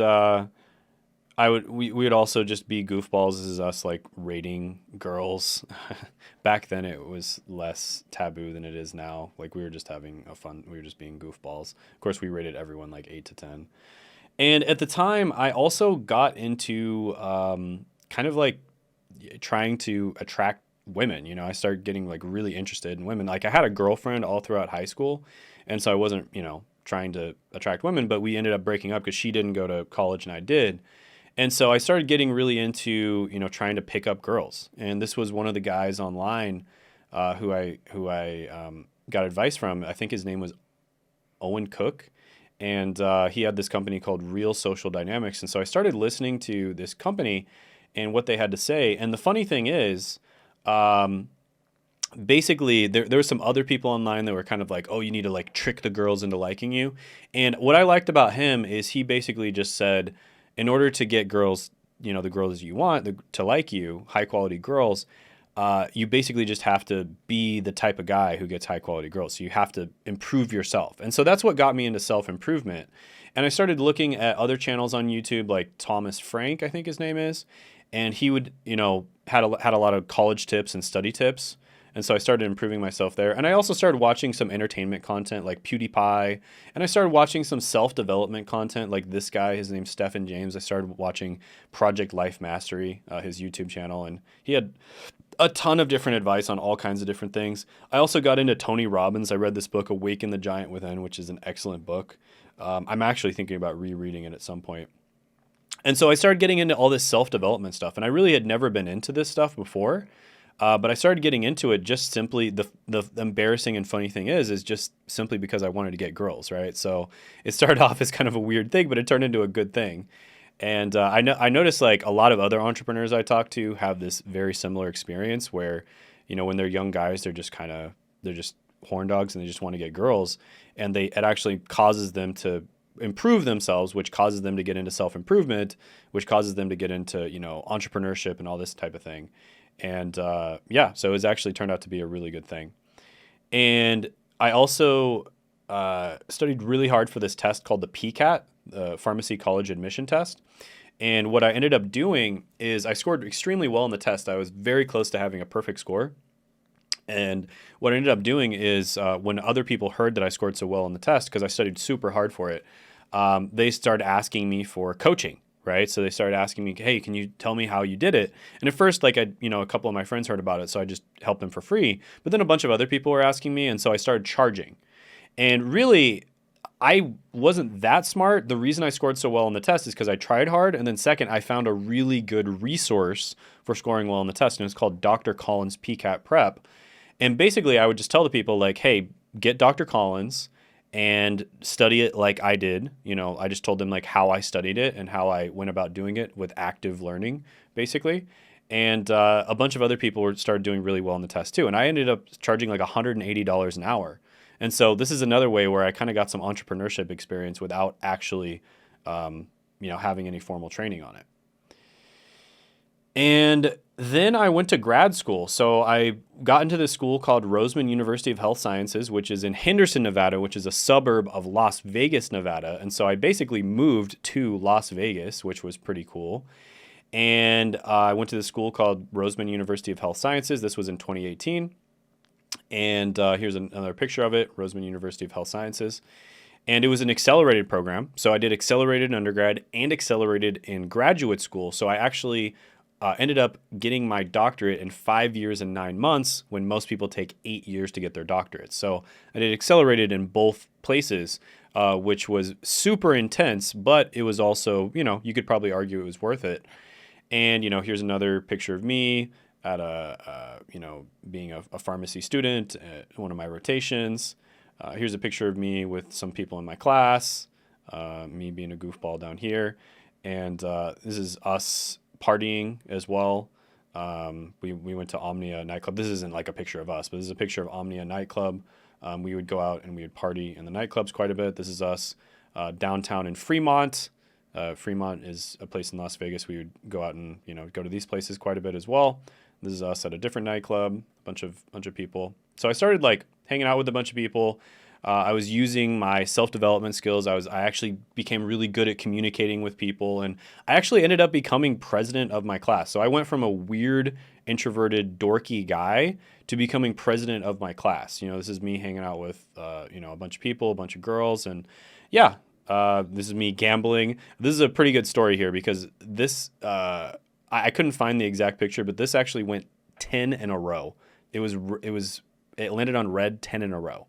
we would also just be goofballs. This is us like rating girls. Back then it was less taboo than it is now. Like we were just having a fun. We were just being goofballs. Of course, we rated everyone like 8 to 10. And at the time, I also got into kind of like trying to attract women. I started getting like really interested in women. Like I had a girlfriend all throughout high school, and so I wasn't, trying to attract women, but we ended up breaking up because she didn't go to college and I did. And so I started getting really into, trying to pick up girls. And this was one of the guys online who I got advice from. I think his name was Owen Cook. And he had this company called Real Social Dynamics. And so I started listening to this company and what they had to say. And the funny thing is, basically there were some other people online that were kind of like, oh, you need to like trick the girls into liking you. And what I liked about him is he basically just said, in order to get girls, the girls you want to like you, high quality girls, you basically just have to be the type of guy who gets high quality girls. So you have to improve yourself. And so that's what got me into self-improvement. And I started looking at other channels on YouTube, like Thomas Frank, I think his name is. And he would, had a lot of college tips and study tips. And so I started improving myself there. And I also started watching some entertainment content like PewDiePie. And I started watching some self-development content like this guy. His name's Stephen James. I started watching Project Life Mastery, his YouTube channel. And he had a ton of different advice on all kinds of different things. I also got into Tony Robbins. I read this book, Awaken the Giant Within, which is an excellent book. I'm actually thinking about rereading it at some point. And so I started getting into all this self-development stuff. And I really had never been into this stuff before. But I started getting into it just simply, the embarrassing and funny thing is just simply because I wanted to get girls, right? So it started off as kind of a weird thing, but it turned into a good thing. And I noticed like a lot of other entrepreneurs I talk to have this very similar experience where, when they're young guys, they're just horn dogs and they just want to get girls. And it actually causes them to improve themselves, which causes them to get into self-improvement, which causes them to get into, entrepreneurship and all this type of thing. And so it's actually turned out to be a really good thing. And I also studied really hard for this test called the PCAT, the Pharmacy College Admission Test. And what I ended up doing is I scored extremely well on the test. I was very close to having a perfect score. And what I ended up doing is when other people heard that I scored so well on the test, because I studied super hard for it, they started asking me for coaching. Right. So they started asking me, hey, can you tell me how you did it? And at first, like, a couple of my friends heard about it, so I just helped them for free. But then a bunch of other people were asking me, and so I started charging. And really, I wasn't that smart. The reason I scored so well on the test is because I tried hard. And then second, I found a really good resource for scoring well on the test. And it's called Dr. Collins PCAT Prep. And basically, I would just tell the people, like, hey, get Dr. Collins and study it like I did. I just told them like how I studied it and how I went about doing it with active learning, basically. And a bunch of other people started doing really well on the test too. And I ended up charging like $180 an hour. And so this is another way where I kind of got some entrepreneurship experience without actually having any formal training on it. And then I went to grad school. So I got into this school called Roseman University of Health Sciences, which is in Henderson, Nevada, which is a suburb of Las Vegas, Nevada. And so I basically moved to Las Vegas, which was pretty cool. And I went to this school called Roseman University of Health Sciences. This was in 2018. And here's another picture of it, Roseman University of Health Sciences. And it was an accelerated program. So I did accelerated in undergrad and accelerated in graduate school. So I actually ended up getting my doctorate in 5 years and 9 months when most people take 8 years to get their doctorate. So I did accelerated in both places, which was super intense, but it was also, you could probably argue it was worth it. And, here's another picture of me at being a pharmacy student at one of my rotations. Here's a picture of me with some people in my class, me being a goofball down here. And this is us partying as well. We went to Omnia nightclub. This isn't like a picture of us, but this is a picture of Omnia nightclub. We would go out and we would party in the nightclubs quite a bit. This is us downtown in Fremont. Fremont is a place in Las Vegas. We would go out and go to these places quite a bit as well. This is us at a different nightclub, a bunch of people. So I started like hanging out with a bunch of people. I was using my self-development skills. I actually became really good at communicating with people, and I actually ended up becoming president of my class. So I went from a weird, introverted, dorky guy to becoming president of my class. This is me hanging out with a bunch of people, a bunch of girls, and yeah, this is me gambling. This is a pretty good story here because this I couldn't find the exact picture, but this actually went 10 in a row. It landed on red 10 in a row,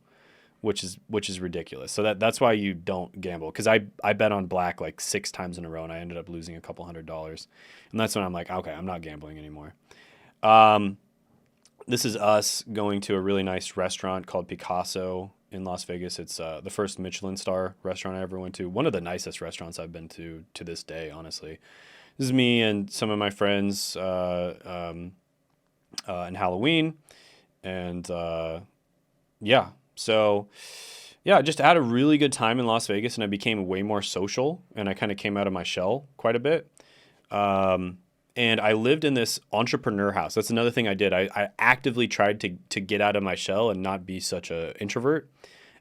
which is ridiculous. So that's why you don't gamble. Because I bet on black like 6 times in a row, and I ended up losing a couple $100. And that's when I'm like, okay, I'm not gambling anymore. This is us going to a really nice restaurant called Picasso in Las Vegas. It's the first Michelin star restaurant I ever went to. One of the nicest restaurants I've been to this day, honestly. This is me and some of my friends in Halloween. And yeah. So, yeah, just had a really good time in Las Vegas, and I became way more social, and I kind of came out of my shell quite a bit. And I lived in this entrepreneur house. That's another thing I did. I actively tried to get out of my shell and not be such an introvert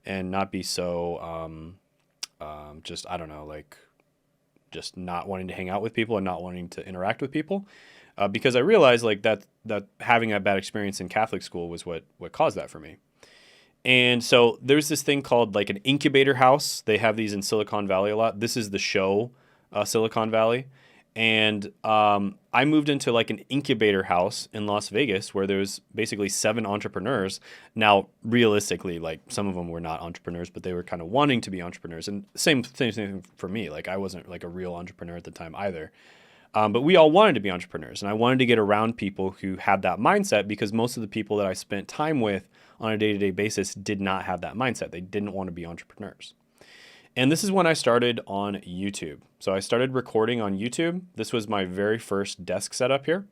and not be so just, I don't know, like just not wanting to hang out with people and not wanting to interact with people. Because I realized like that having a bad experience in Catholic school was what caused that for me. And so there's this thing called like an incubator house. They have these in Silicon Valley a lot. This is the show, Silicon Valley. And I moved into like an incubator house in Las Vegas where there was basically 7 entrepreneurs. Now, realistically, like some of them were not entrepreneurs, but they were kind of wanting to be entrepreneurs. And same thing for me. Like I wasn't like a real entrepreneur at the time either. But we all wanted to be entrepreneurs, and I wanted to get around people who had that mindset because most of the people that I spent time with on a day-to-day basis did not have that mindset. They didn't want to be entrepreneurs. And this is when I started on YouTube. So I started recording on YouTube. This was my very first desk setup here.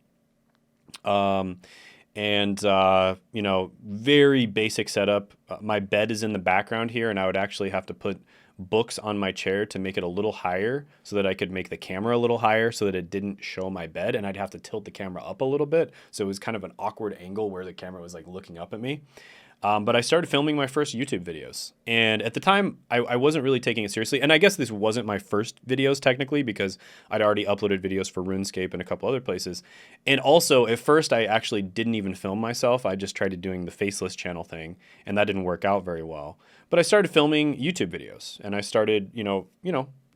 Very basic setup. My bed is in the background here, and I would actually have to put books on my chair to make it a little higher so that I could make the camera a little higher so that it didn't show my bed, and I'd have to tilt the camera up a little bit. So it was kind of an awkward angle where the camera was like looking up at me. But I started filming my first YouTube videos. And at the time, I wasn't really taking it seriously. And I guess this wasn't my first videos technically because I'd already uploaded videos for RuneScape and a couple other places. And also, at first, I actually didn't even film myself. I just tried doing the faceless channel thing, and that didn't work out very well. But I started filming YouTube videos, and I started,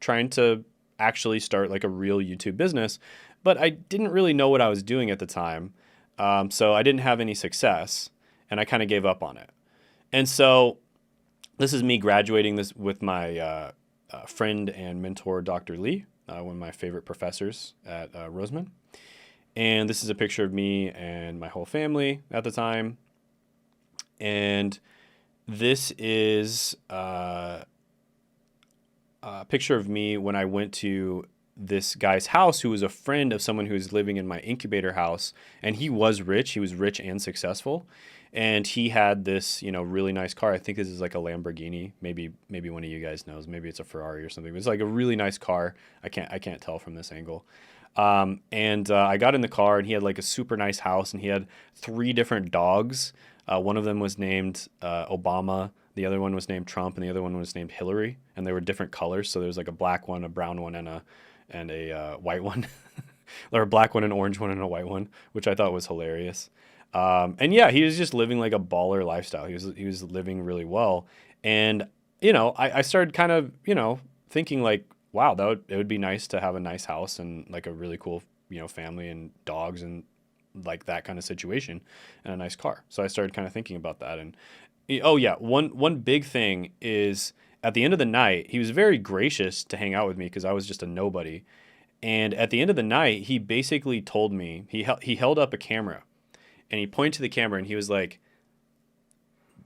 trying to actually start like a real YouTube business. But I didn't really know what I was doing at the time. So I didn't have any success. And I kind of gave up on it. And so this is me graduating this with my friend and mentor, Dr. Lee, one of my favorite professors at Roseman. And this is a picture of me and my whole family at the time. And this is a picture of me when I went to this guy's house who was a friend of someone who was living in my incubator house, and he was rich. He was rich and successful, and he had this, really nice car. I think this is like a Lamborghini. Maybe one of you guys knows. Maybe it's a Ferrari or something. It was like a really nice car. I can't tell from this angle. And I got in the car, and he had like a super nice house, and he had 3 different dogs. One of them was named Obama. The other one was named Trump, and the other one was named Hillary. And they were different colors. So there was like a black one, a brown one, and a white one, or a black one, an orange one, and a white one, which I thought was hilarious. And yeah, he was just living like a baller lifestyle. He was living really well, and I started kind of thinking like, wow, it would be nice to have a nice house and like a really cool family and dogs and like that kind of situation and a nice car. So I started kind of thinking about that. And oh yeah, one big thing is at the end of the night, he was very gracious to hang out with me because I was just a nobody. And at the end of the night, he basically told me, he held up a camera and he pointed to the camera and he was like,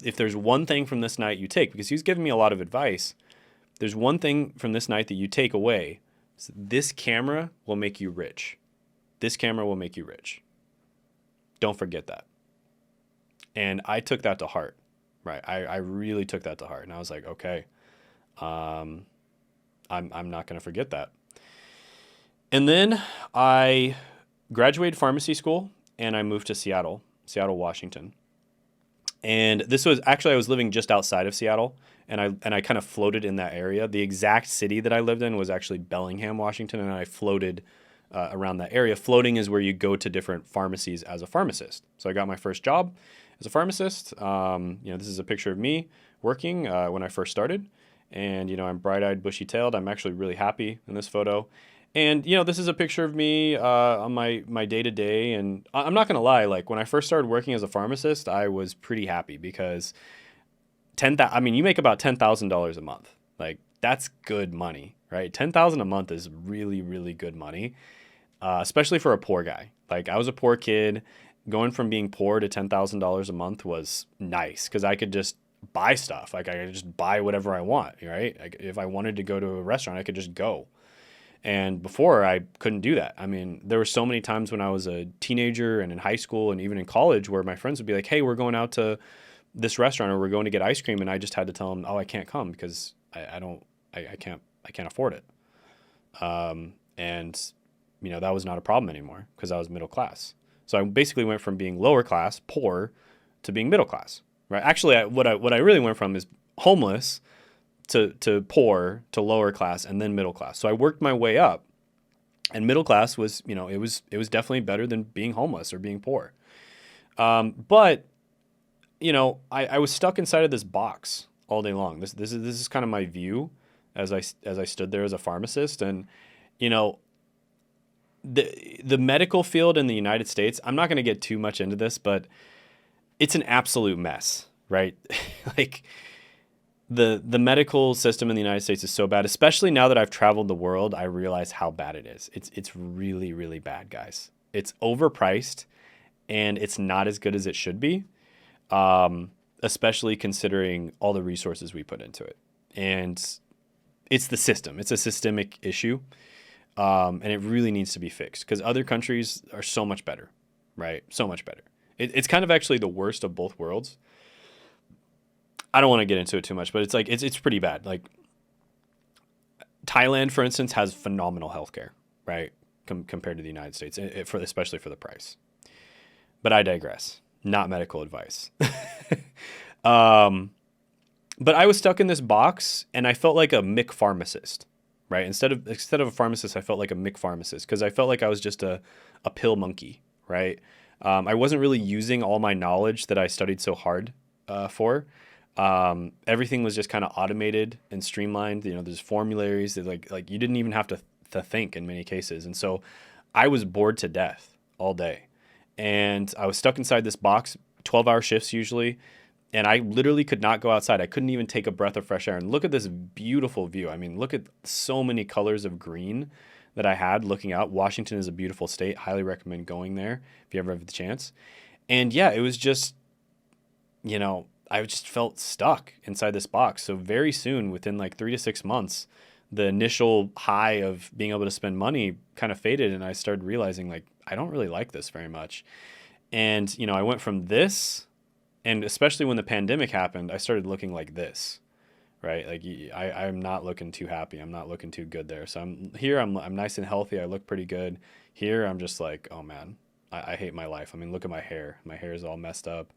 if there's one thing from this night you take, because he was giving me a lot of advice, there's one thing from this night that you take away. So this camera will make you rich. This camera will make you rich. Don't forget that. And I took that to heart, right? I really took that to heart. And I was like, okay, I'm not going to forget that. And then I graduated pharmacy school and I moved to Seattle, Washington. And this was actually, I was living just outside of Seattle, and I kind of floated in that area. The exact city that I lived in was actually Bellingham, Washington, and I floated around that area. Floating is where you go to different pharmacies as a pharmacist. So I got my first job as a pharmacist. This is a picture of me working when I first started, and I'm bright-eyed, bushy-tailed. I'm actually really happy in this photo. And, this is a picture of me on my day-to-day. And I'm not going to lie, like when I first started working as a pharmacist, I was pretty happy because you make about $10,000 a month. Like that's good money, right? $10,000 a month is really, really good money, especially for a poor guy. Like I was a poor kid. Going from being poor to $10,000 a month was nice because I could just buy stuff. Like I could just buy whatever I want, right? Like if I wanted to go to a restaurant, I could just go. And before I couldn't do that. I mean, there were so many times when I was a teenager and in high school and even in college where my friends would be like, hey, we're going out to this restaurant or we're going to get ice cream. And I just had to tell them, oh, I can't come because I can't afford it. And that was not a problem anymore because I was middle class. So I basically went from being lower class, poor, to being middle class, right? Actually, what I really went from is homeless to poor to lower class and then middle class. So I worked my way up, and middle class was, it was definitely better than being homeless or being poor. But I was stuck inside of this box all day long. This is kind of my view as I stood there as a pharmacist. And the medical field in the United States, I'm not going to get too much into this, but it's an absolute mess, right? Like the medical system in the United States is so bad, especially now that I've traveled the world. I realize how bad it is. It's really, really bad, guys. It's overpriced and it's not as good as it should be, especially considering all the resources we put into it. And it's the system. It's a systemic issue, and it really needs to be fixed because other countries are so much better, right? So much better. It's kind of actually the worst of both worlds. I don't want to get into it too much, but it's like it's pretty bad. Like Thailand, for instance, has phenomenal healthcare, right, compared to the United States, especially for the price. But I digress. Not medical advice. But I was stuck in this box, and I felt like a Mick pharmacist, right? Instead of a pharmacist, I felt like a Mick pharmacist because I felt like I was just a pill monkey, right? I wasn't really using all my knowledge that I studied so hard for. Everything was just kind of automated and streamlined. There's formularies that like you didn't even have to think in many cases. And so I was bored to death all day, and I was stuck inside this box, 12-hour shifts usually. And I literally could not go outside. I couldn't even take a breath of fresh air. And look at this beautiful view. I mean, look at so many colors of green that I had looking out. Washington is a beautiful state. Highly recommend going there if you ever have the chance. And yeah, it was just, I just felt stuck inside this box. So very soon, within like 3 to 6 months, the initial high of being able to spend money kind of faded, and I started realizing like I don't really like this very much. And I went from this, and especially when the pandemic happened, I started looking like this, right? Like I'm not looking too happy. I'm not looking too good there. So I'm here. I'm nice and healthy. I look pretty good. Here, I'm just like, oh man, I hate my life. I mean, look at my hair. My hair is all messed up.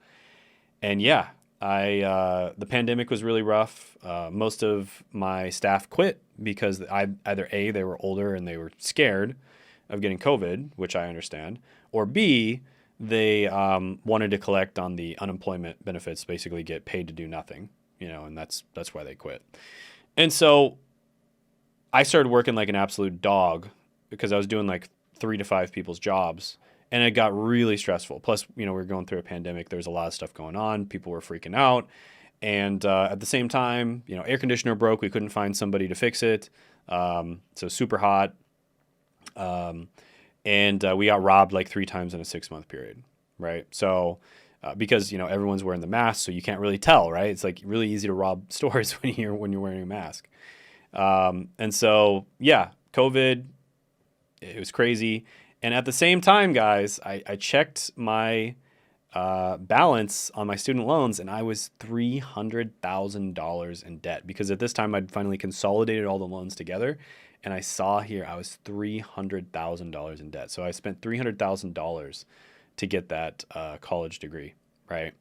And yeah, the pandemic was really rough. Most of my staff quit because either A, they were older and they were scared of getting COVID, which I understand, or B, they wanted to collect on the unemployment benefits, basically get paid to do nothing, and that's why they quit. And so I started working like an absolute dog because I was doing like 3 to 5 people's jobs, and it got really stressful. Plus, we were going through a pandemic. There's a lot of stuff going on. People were freaking out. And at the same time, air conditioner broke. We couldn't find somebody to fix it. So super hot. And we got robbed like 3 times in a 6-month period, right? So because everyone's wearing the mask, so you can't really tell, right? It's like really easy to rob stores when you're wearing a mask. And so yeah, COVID, it was crazy. And at the same time, guys, I checked my balance on my student loans, and I was $300,000 in debt because at this time I'd finally consolidated all the loans together. And I saw here I was $300,000 in debt. So I spent $300,000 to get that college degree, right?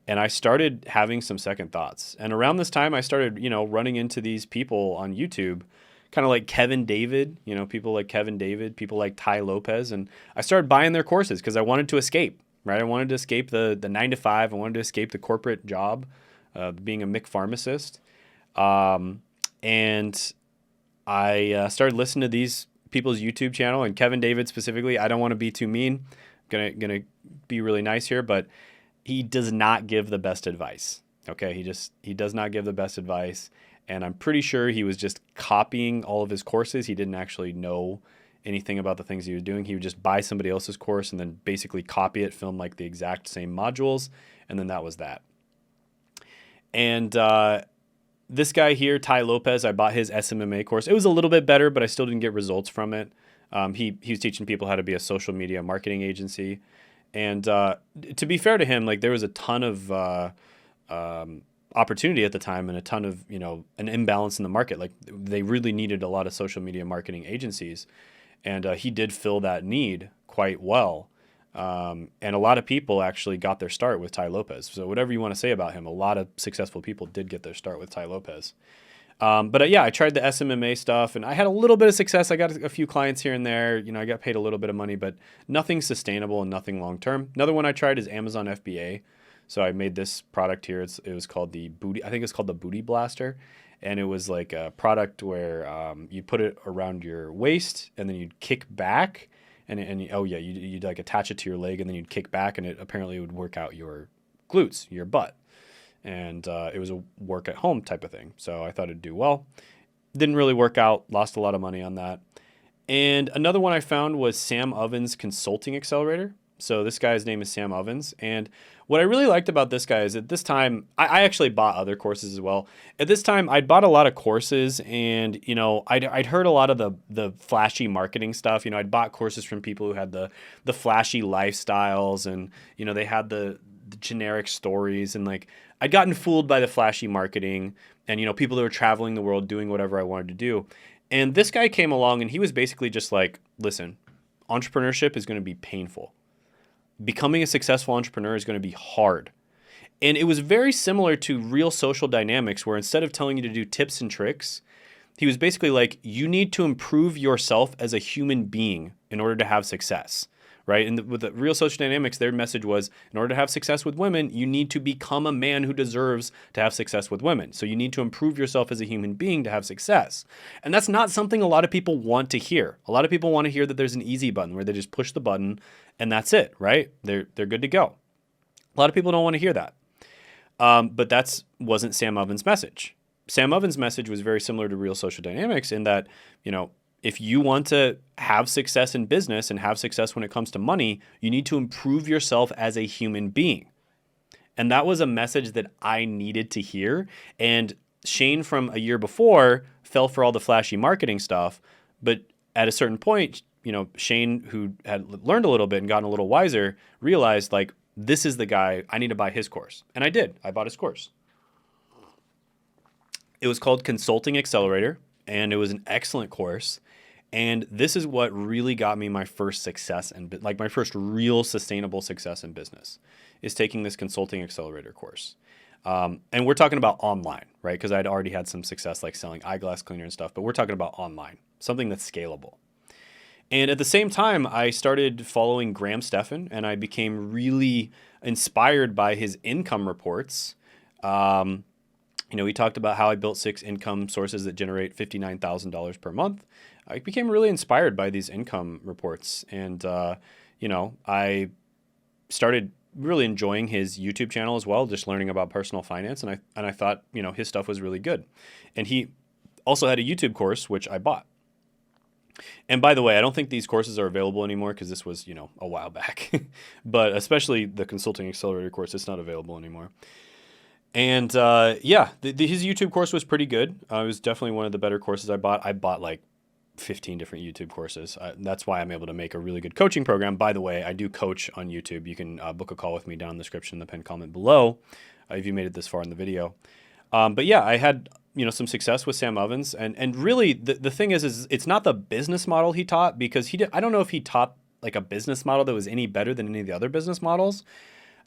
And I started having some second thoughts. And around this time, I started, running into these people on YouTube, kind of like Kevin David, people like Kevin David, people like Ty Lopez. And I started buying their courses because I wanted to escape, right? I wanted to escape the 9 to 5. I wanted to escape the corporate job, being a MIC pharmacist. And I started listening to these people's YouTube channel, and Kevin David specifically. I don't want to be too mean. I'm gonna be really nice here, but he does not give the best advice. Okay, he does not give the best advice, and I'm pretty sure he was just copying all of his courses. He didn't actually know anything about the things he was doing. He would just buy somebody else's course and then basically copy it, film like the exact same modules, and then that was that. And this guy here, Ty Lopez, I bought his SMMA course. It was a little bit better, but I still didn't get results from it. He was teaching people how to be a social media marketing agency. And to be fair to him, like there was a ton of opportunity at the time and a ton of, an imbalance in the market. Like they really needed a lot of social media marketing agencies. And he did fill that need quite well. And a lot of people actually got their start with Ty Lopez. So whatever you want to say about him, a lot of successful people did get their start with Ty Lopez. But yeah, I tried the SMMA stuff and I had a little bit of success. I got a few clients here and there. I got paid a little bit of money, but nothing sustainable and nothing long-term. Another one I tried is Amazon FBA. So I made this product here. It was called the Booty. I think it's called the Booty Blaster. And it was like a product where you put it around your waist and then you'd kick back. You'd like attach it to your leg and then you'd kick back, and it apparently would work out your glutes, your butt. And it was a work at home type of thing. So I thought it'd do well. Didn't really work out. Lost a lot of money on that. And another one I found was Sam Ovens Consulting Accelerator. So this guy's name is Sam Ovens. And what I really liked about this guy is at this time, I actually bought other courses as well. At this time, I'd bought a lot of courses and, I'd heard a lot of the flashy marketing stuff. I'd bought courses from people who had the flashy lifestyles and, they had the generic stories, and like I'd gotten fooled by the flashy marketing and, people that were traveling the world doing whatever I wanted to do. And this guy came along and he was basically just like, listen, entrepreneurship is going to be painful. Becoming a successful entrepreneur is going to be hard. And it was very similar to Real Social Dynamics, where instead of telling you to do tips and tricks, he was basically like, you need to improve yourself as a human being in order to have success, right? And with the Real Social Dynamics, their message was, in order to have success with women, you need to become a man who deserves to have success with women. So you need to improve yourself as a human being to have success. And that's not something a lot of people want to hear. A lot of people want to hear that there's an easy button where they just push the button and that's it, right? They're good to go. A lot of people don't want to hear that. But that wasn't Sam Ovens' message. Sam Ovens' message was very similar to Real Social Dynamics in that, if you want to have success in business and have success when it comes to money, you need to improve yourself as a human being. And that was a message that I needed to hear. And Shane from a year before fell for all the flashy marketing stuff. But at a certain point, Shane, who had learned a little bit and gotten a little wiser, realized like, this is the guy, I need to buy his course. And I did. I bought his course. It was called Consulting Accelerator, and it was an excellent course. And this is what really got me my first success and like my first real sustainable success in business is taking this Consulting Accelerator course. And we're talking about online, right? Because I'd already had some success like selling eyeglass cleaner and stuff, but we're talking about online, something that's scalable. And at the same time, I started following Graham Stephan, and I became really inspired by his income reports. He talked about how I built 6 income sources that generate $59,000 per month. I became really inspired by these income reports, and I started really enjoying his YouTube channel as well, just learning about personal finance, and I thought his stuff was really good. And he also had a YouTube course which I bought. And by the way, I don't think these courses are available anymore because this was a while back, but especially the Consulting Accelerator course, it's not available anymore. And his YouTube course was pretty good. It was definitely one of the better courses I bought. I bought like 15 different YouTube courses. That's why I'm able to make a really good coaching program. By the way, I do coach on YouTube. You can book a call with me down in the description, the pinned comment below, if you made it this far in the video. But yeah, I had some success with Sam Ovens, and really the thing is it's not the business model he taught, because I don't know if he taught like a business model that was any better than any of the other business models,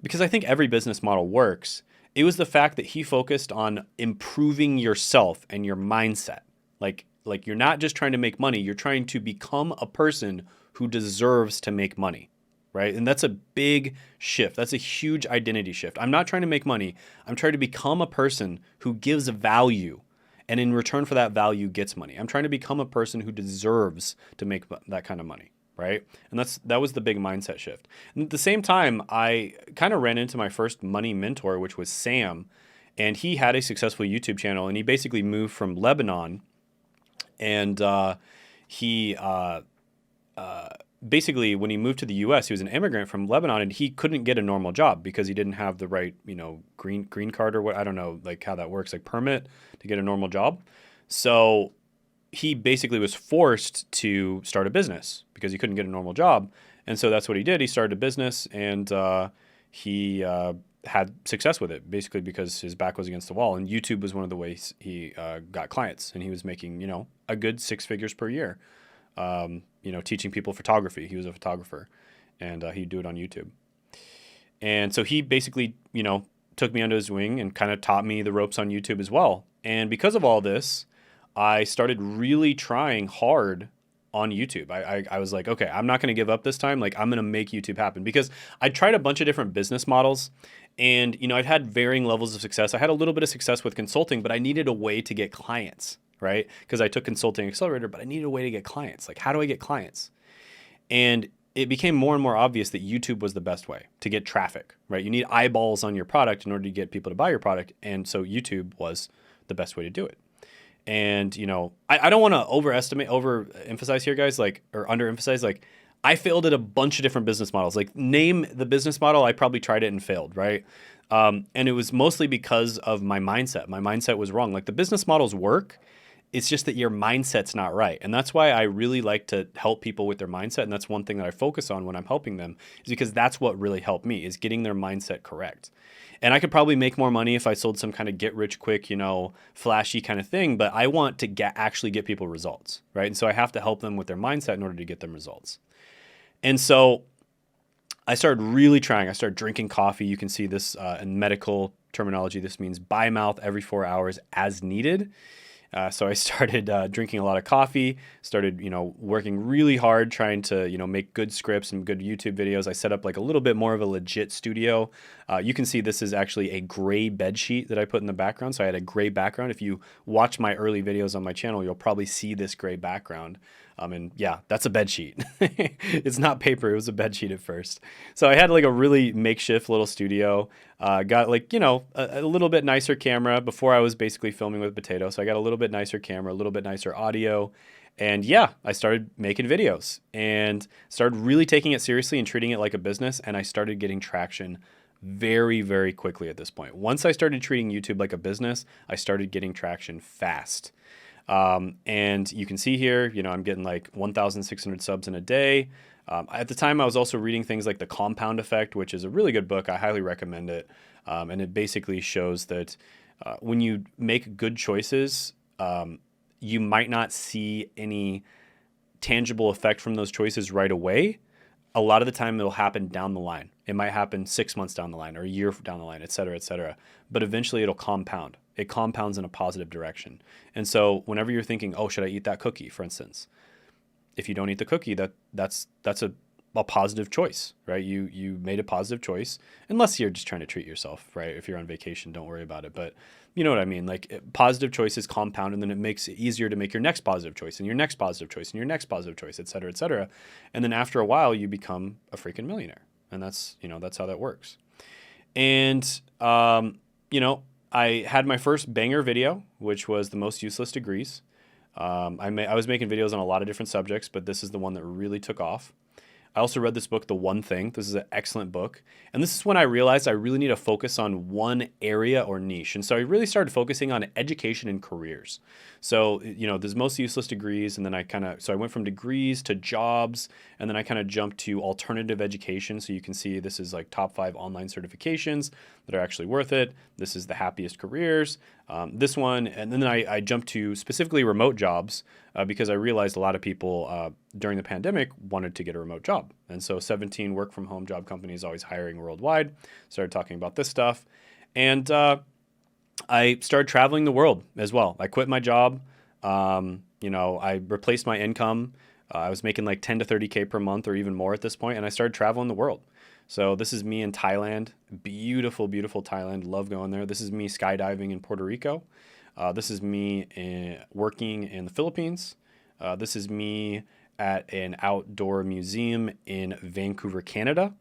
because I think every business model works. It was the fact that he focused on improving yourself and your mindset. Like you're not just trying to make money, you're trying to become a person who deserves to make money, right? And that's a big shift. That's a huge identity shift. I'm not trying to make money. I'm trying to become a person who gives value, and in return for that value gets money. I'm trying to become a person who deserves to make that kind of money, right? And that was the big mindset shift. And at the same time, I kind of ran into my first money mentor, which was Sam, and he had a successful YouTube channel, and he basically moved from Lebanon, and basically, when he moved to the U.S., he was an immigrant from Lebanon, and he couldn't get a normal job because he didn't have the right, green card or what, I don't know, like how that works, like permit to get a normal job. So he basically was forced to start a business because he couldn't get a normal job. And so that's what he did. He started a business, and he had success with it, basically because his back was against the wall. And YouTube was one of the ways he got clients, and he was making, a good 6 figures per year. Teaching people photography. He was a photographer, and he'd do it on YouTube. And so he basically, took me under his wing and kind of taught me the ropes on YouTube as well. And because of all this, I started really trying hard on YouTube. I was like, okay, I'm not going to give up this time. Like, I'm going to make YouTube happen, because I tried a bunch of different business models, and, I'd had varying levels of success. I had a little bit of success with consulting, but I needed a way to get clients, right? Because I took Consulting Accelerator, but I needed a way to get clients. Like, how do I get clients? And it became more and more obvious that YouTube was the best way to get traffic, right? You need eyeballs on your product in order to get people to buy your product. And so YouTube was the best way to do it. And, I don't want to overemphasize here, guys, or underemphasize, I failed at a bunch of different business models. Like, name the business model, I probably tried it and failed, right? And it was mostly because of my mindset. My mindset was wrong. Like, the business models work. It's just that your mindset's not right. And that's why I really like to help people with their mindset. And that's one thing that I focus on when I'm helping them, is because that's what really helped me, is getting their mindset correct. And I could probably make more money if I sold some kind of get rich quick, flashy kind of thing, but I want to actually get people results, right? And so I have to help them with their mindset in order to get them results. And so I started really trying. I started drinking coffee. You can see this in medical terminology. This means by mouth every 4 hours as needed. So I started drinking a lot of coffee, started, working really hard trying to, make good scripts and good YouTube videos. I set up like a little bit more of a legit studio. You can see this is actually a gray bed sheet that I put in the background. So I had a gray background. If you watch my early videos on my channel, you'll probably see this gray background. And yeah, that's a bed sheet. It's not paper. It was a bed sheet at first. So I had like a really makeshift little studio. Got like, a little bit nicer camera. Before I was basically filming with potato. So I got a little bit nicer camera, a little bit nicer audio. And yeah, I started making videos and started really taking it seriously and treating it like a business. And I started getting traction very, very quickly at this point. Once I started treating YouTube like a business, I started getting traction fast. And you can see here, I'm getting like 1,600 subs in a day. At the time, I was also reading things like The Compound Effect, which is a really good book. I highly recommend it. And it basically shows that when you make good choices, you might not see any tangible effect from those choices right away. A lot of the time it'll happen down the line. It might happen 6 months down the line or a year down the line, et cetera, et cetera. But eventually it'll compound. It compounds in a positive direction. And so whenever you're thinking, oh, should I eat that cookie, for instance? If you don't eat the cookie, that's a positive choice, right? You made a positive choice, unless you're just trying to treat yourself, right? If you're on vacation, don't worry about it. But you know what I mean? Like positive choices compound, and then it makes it easier to make your next positive choice and your next positive choice and your next positive choice, et cetera, et cetera. And then after a while, you become a freaking millionaire. And that's how that works. And, I had my first banger video, which was the most useless degrees. I was making videos on a lot of different subjects, but this is the one that really took off. I also read this book, The One Thing. This is an excellent book. And this is when I realized I really need to focus on one area or niche. And so I really started focusing on education and careers. So, there's most useless degrees. And then I went from degrees to jobs. And then I kind of jumped to alternative education. So you can see this is like top 5 online certifications that are actually worth it. This is the happiest careers. This one, and then I jumped to specifically remote jobs because I realized a lot of people during the pandemic wanted to get a remote job. And so 17 work from home job companies always hiring worldwide. Started talking about this stuff. And I started traveling the world as well. I quit my job. I replaced my income. I was making like 10 to 30K per month or even more at this point, and I started traveling the world. So this is me in Thailand. Beautiful, beautiful Thailand. Love going there. This is me skydiving in Puerto Rico. This is me working in the Philippines. This is me at an outdoor museum in Vancouver, Canada.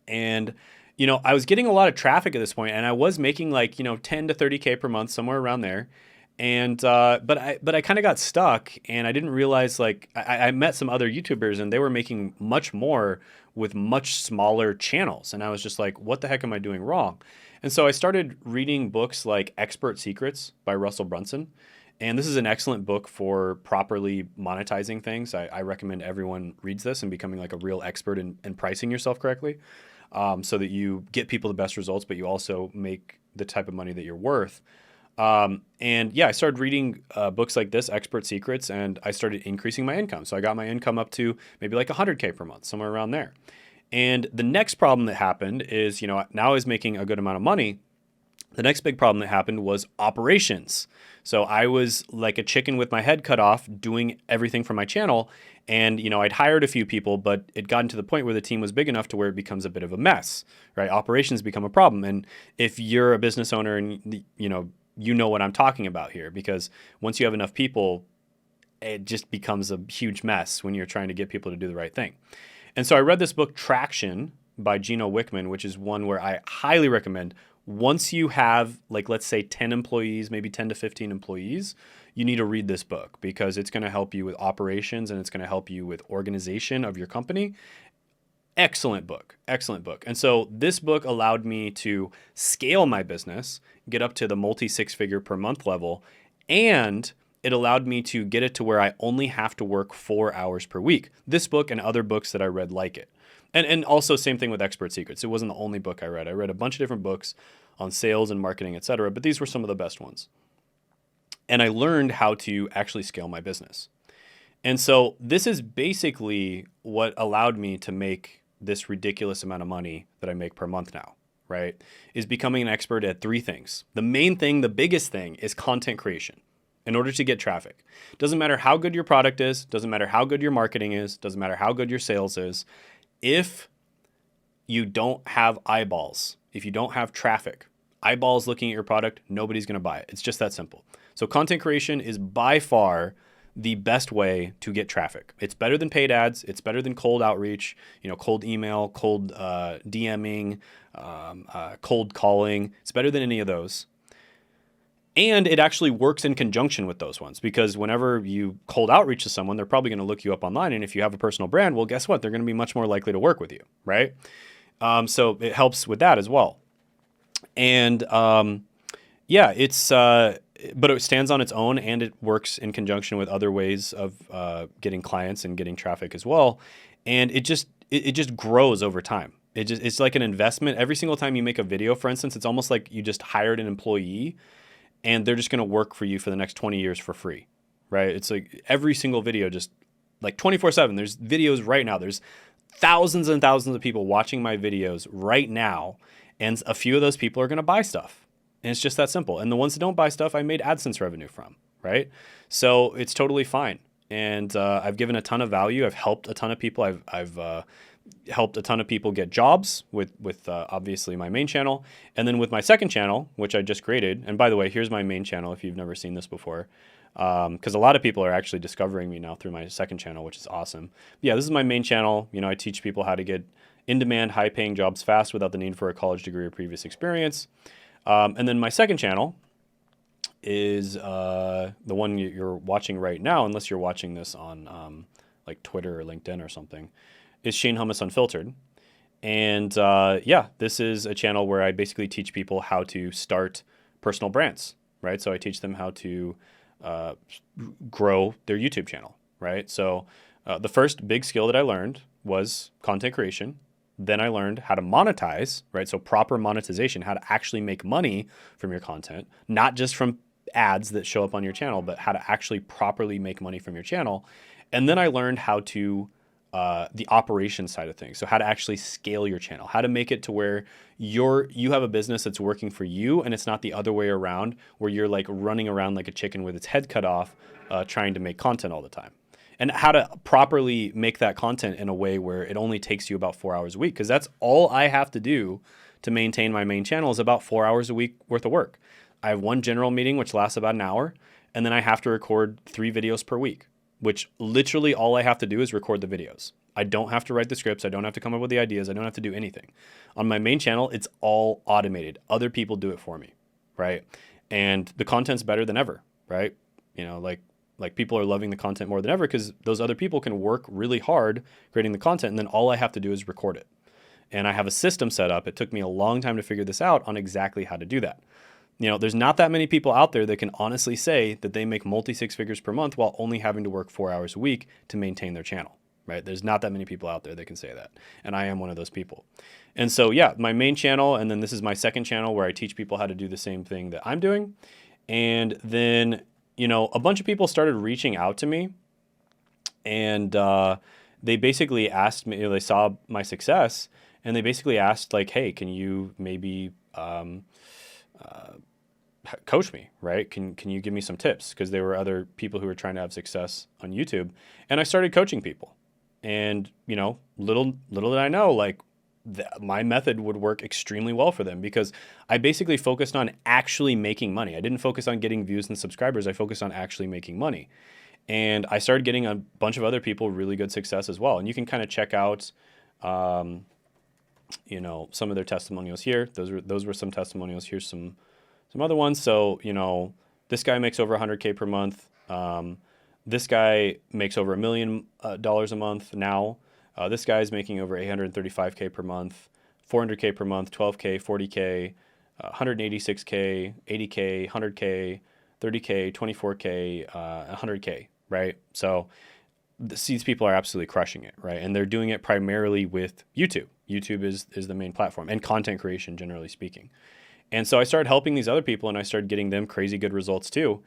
And, I was getting a lot of traffic at this point, and I was making like, 10 to 30K per month, somewhere around there. And, but I kind of got stuck, and I didn't realize, like, I met some other YouTubers and they were making much more with much smaller channels. And I was just like, what the heck am I doing wrong? And so I started reading books like Expert Secrets by Russell Brunson. And this is an excellent book for properly monetizing things. I recommend everyone reads this and becoming like a real expert in pricing yourself correctly, so that you get people the best results, but you also make the type of money that you're worth. I started reading books like this, Expert Secrets, and I started increasing my income. So I got my income up to maybe like 100K per month, somewhere around there. And the next problem that happened is, now I was making a good amount of money. The next big problem that happened was operations. So I was like a chicken with my head cut off doing everything for my channel. And, I'd hired a few people, but it gotten to the point where the team was big enough to where it becomes a bit of a mess, right? Operations become a problem. And if you're a business owner and, you know what I'm talking about here, because once you have enough people, it just becomes a huge mess when you're trying to get people to do the right thing. And so I read this book, Traction, by Gino Wickman, which is one where I highly recommend. Once you have, like, let's say 10 employees, maybe 10 to 15 employees, you need to read this book because it's going to help you with operations and it's going to help you with organization of your company. Excellent book. Excellent book. And so this book allowed me to scale my business, get up to the multi 6-figure per month level, and it allowed me to get it to where I only have to work 4 hours per week. This book and other books that I read like it. And also same thing with Expert Secrets. It wasn't the only book I read. I read a bunch of different books on sales and marketing, et cetera, but these were some of the best ones. And I learned how to actually scale my business. And so this is basically what allowed me to make this ridiculous amount of money that I make per month now, right? Is becoming an expert at 3 things. The main thing, the biggest thing is content creation in order to get traffic. Doesn't matter how good your product is, doesn't matter how good your marketing is, doesn't matter how good your sales is. If you don't have eyeballs, if you don't have traffic, eyeballs looking at your product, nobody's going to buy it. It's just that simple. So content creation is by far the best way to get traffic. It's better than paid ads. It's better than cold outreach, cold email, cold DMing, cold calling. It's better than any of those. And it actually works in conjunction with those ones because whenever you cold outreach to someone, they're probably going to look you up online. And if you have a personal brand, well, guess what? They're going to be much more likely to work with you, right? So it helps with that as well. And but it stands on its own, and it works in conjunction with other ways of getting clients and getting traffic as well. And it just grows over time. It's like an investment. Every single time you make a video, for instance, it's almost like you just hired an employee and they're just going to work for you for the next 20 years for free, right? It's like every single video, just like 24/7. There's videos right now. There's thousands and thousands of people watching my videos right now, and a few of those people are going to buy stuff. And it's just that simple. And the ones that don't buy stuff, I made AdSense revenue from, right? So it's totally fine. And I've given a ton of value. I've helped a ton of people. I've helped a ton of people get jobs with obviously my main channel. And then with my second channel, which I just created. And by the way, here's my main channel if you've never seen this before. Because a lot of people are actually discovering me now through my second channel, which is awesome. Yeah, this is my main channel. You know, I teach people how to get in-demand, high-paying jobs fast without the need for a college degree or previous experience. And then my second channel is the one you're watching right now, unless you're watching this on like Twitter or LinkedIn or something, is Shane Hummus Unfiltered. And yeah, this is a channel where I basically teach people how to start personal brands, right? So I teach them how to grow their YouTube channel, right? So the first big skill that I learned was content creation. Then I learned how to monetize, right? So proper monetization, how to actually make money from your content, not just from ads that show up on your channel, but how to actually properly make money from your channel. And then I learned how to the operation side of things. So how to actually scale your channel, how to make it to where you have a business that's working for you, and it's not the other way around where you're like running around like a chicken with its head cut off, trying to make content all the time. And how to properly make that content in a way where it only takes you about 4 hours a week, because that's all I have to do to maintain my main channel is about 4 hours a week worth of work. I have one general meeting, which lasts about an hour, and then I have to record 3 videos per week, which literally all I have to do is record the videos. I don't have to write the scripts. I don't have to come up with the ideas. I don't have to do anything. On my main channel, it's all automated. Other people do it for me, right? And the content's better than ever, right? You know, like people are loving the content more than ever because those other people can work really hard creating the content, and then all I have to do is record it. And I have a system set up. It took me a long time to figure this out on exactly how to do that. You know, there's not that many people out there that can honestly say that they make multi-six figures per month while only having to work 4 hours a week to maintain their channel, right? There's not that many people out there that can say that. And I am one of those people. And so, yeah, my main channel, and then this is my second channel where I teach people how to do the same thing that I'm doing. And then, you know, a bunch of people started reaching out to me, and they basically asked me, you know, they saw my success, and they basically asked like, hey, can you maybe coach me, right? Can you give me some tips? Because there were other people who were trying to have success on YouTube, and I started coaching people. And, you know, little did I know, like, my method would work extremely well for them, because I basically focused on actually making money. I didn't focus on getting views and subscribers. I focused on actually making money. And I started getting a bunch of other people really good success as well. And you can kind of check out, you know, some of their testimonials here. Those were some testimonials. Here's some other ones. So, you know, this guy makes over 100K per month. This guy makes over $1 million a month now. This guy's making over 835K per month, 400K per month, 12K, 40K, 186K, 80K, 100K, 30K, 24K, 100K, right? So these people are absolutely crushing it, right? And they're doing it primarily with YouTube. YouTube is the main platform, and content creation, generally speaking. And so I started helping these other people, and I started getting them crazy good results too.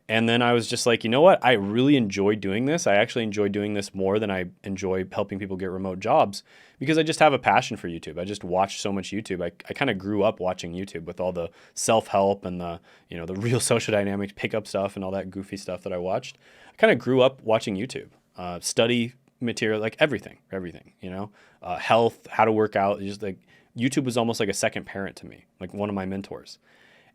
And then I was just like, you know what? I really enjoy doing this. I actually enjoy doing this more than I enjoy helping people get remote jobs, because I just have a passion for YouTube. I just watch so much YouTube. I kind of grew up watching YouTube with all the self-help and the, you know, the real social dynamics pickup stuff and all that goofy stuff that I watched. I kind of grew up watching YouTube, study material, like everything, you know, health, how to work out. Just like YouTube was almost like a second parent to me, like one of my mentors.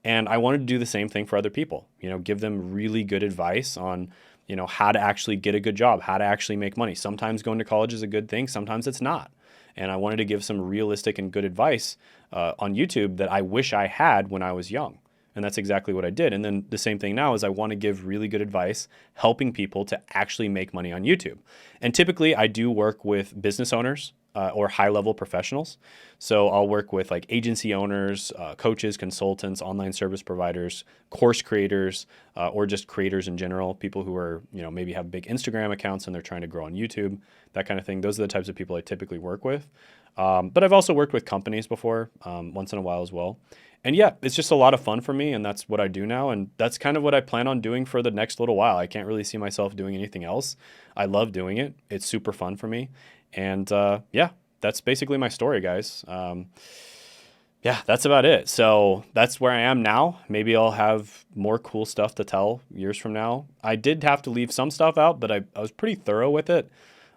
And I wanted to do the same thing for other people, you know, give them really good advice on, you know, how to actually get a good job, how to actually make money. Sometimes going to college is a good thing, sometimes it's not. And I wanted to give some realistic and good advice on YouTube that I wish I had when I was young. And that's exactly what I did. And then the same thing now is I want to give really good advice, helping people to actually make money on YouTube. And typically I do work with business owners. or high level professionals. So I'll work with like agency owners, coaches, consultants, online service providers, course creators, or just creators in general, people who are, maybe have big Instagram accounts and they're trying to grow on YouTube, that kind of thing. Those are the types of people I typically work with. But I've also worked with companies before, once in a while as well. And yeah, it's just a lot of fun for me, and that's what I do now. And that's kind of what I plan on doing for the next little while. I can't really see myself doing anything else. I love doing it. It's super fun for me. And yeah, that's basically my story, guys. Yeah, that's about it. So that's where I am now. Maybe I'll have more cool stuff to tell years from now. I did have to leave some stuff out, but I was pretty thorough with it.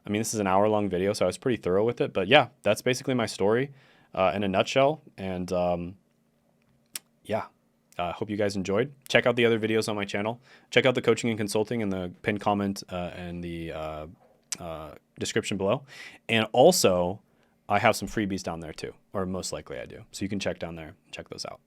I mean, this is an hour-long video, so I was pretty thorough with it. But yeah, that's basically my story in a nutshell. And yeah, hope you guys enjoyed. Check out the other videos on my channel. Check out the coaching and consulting in the pinned comment and the description below. And also, I have some freebies down there too, or most likely I do. So you can check down there, check those out.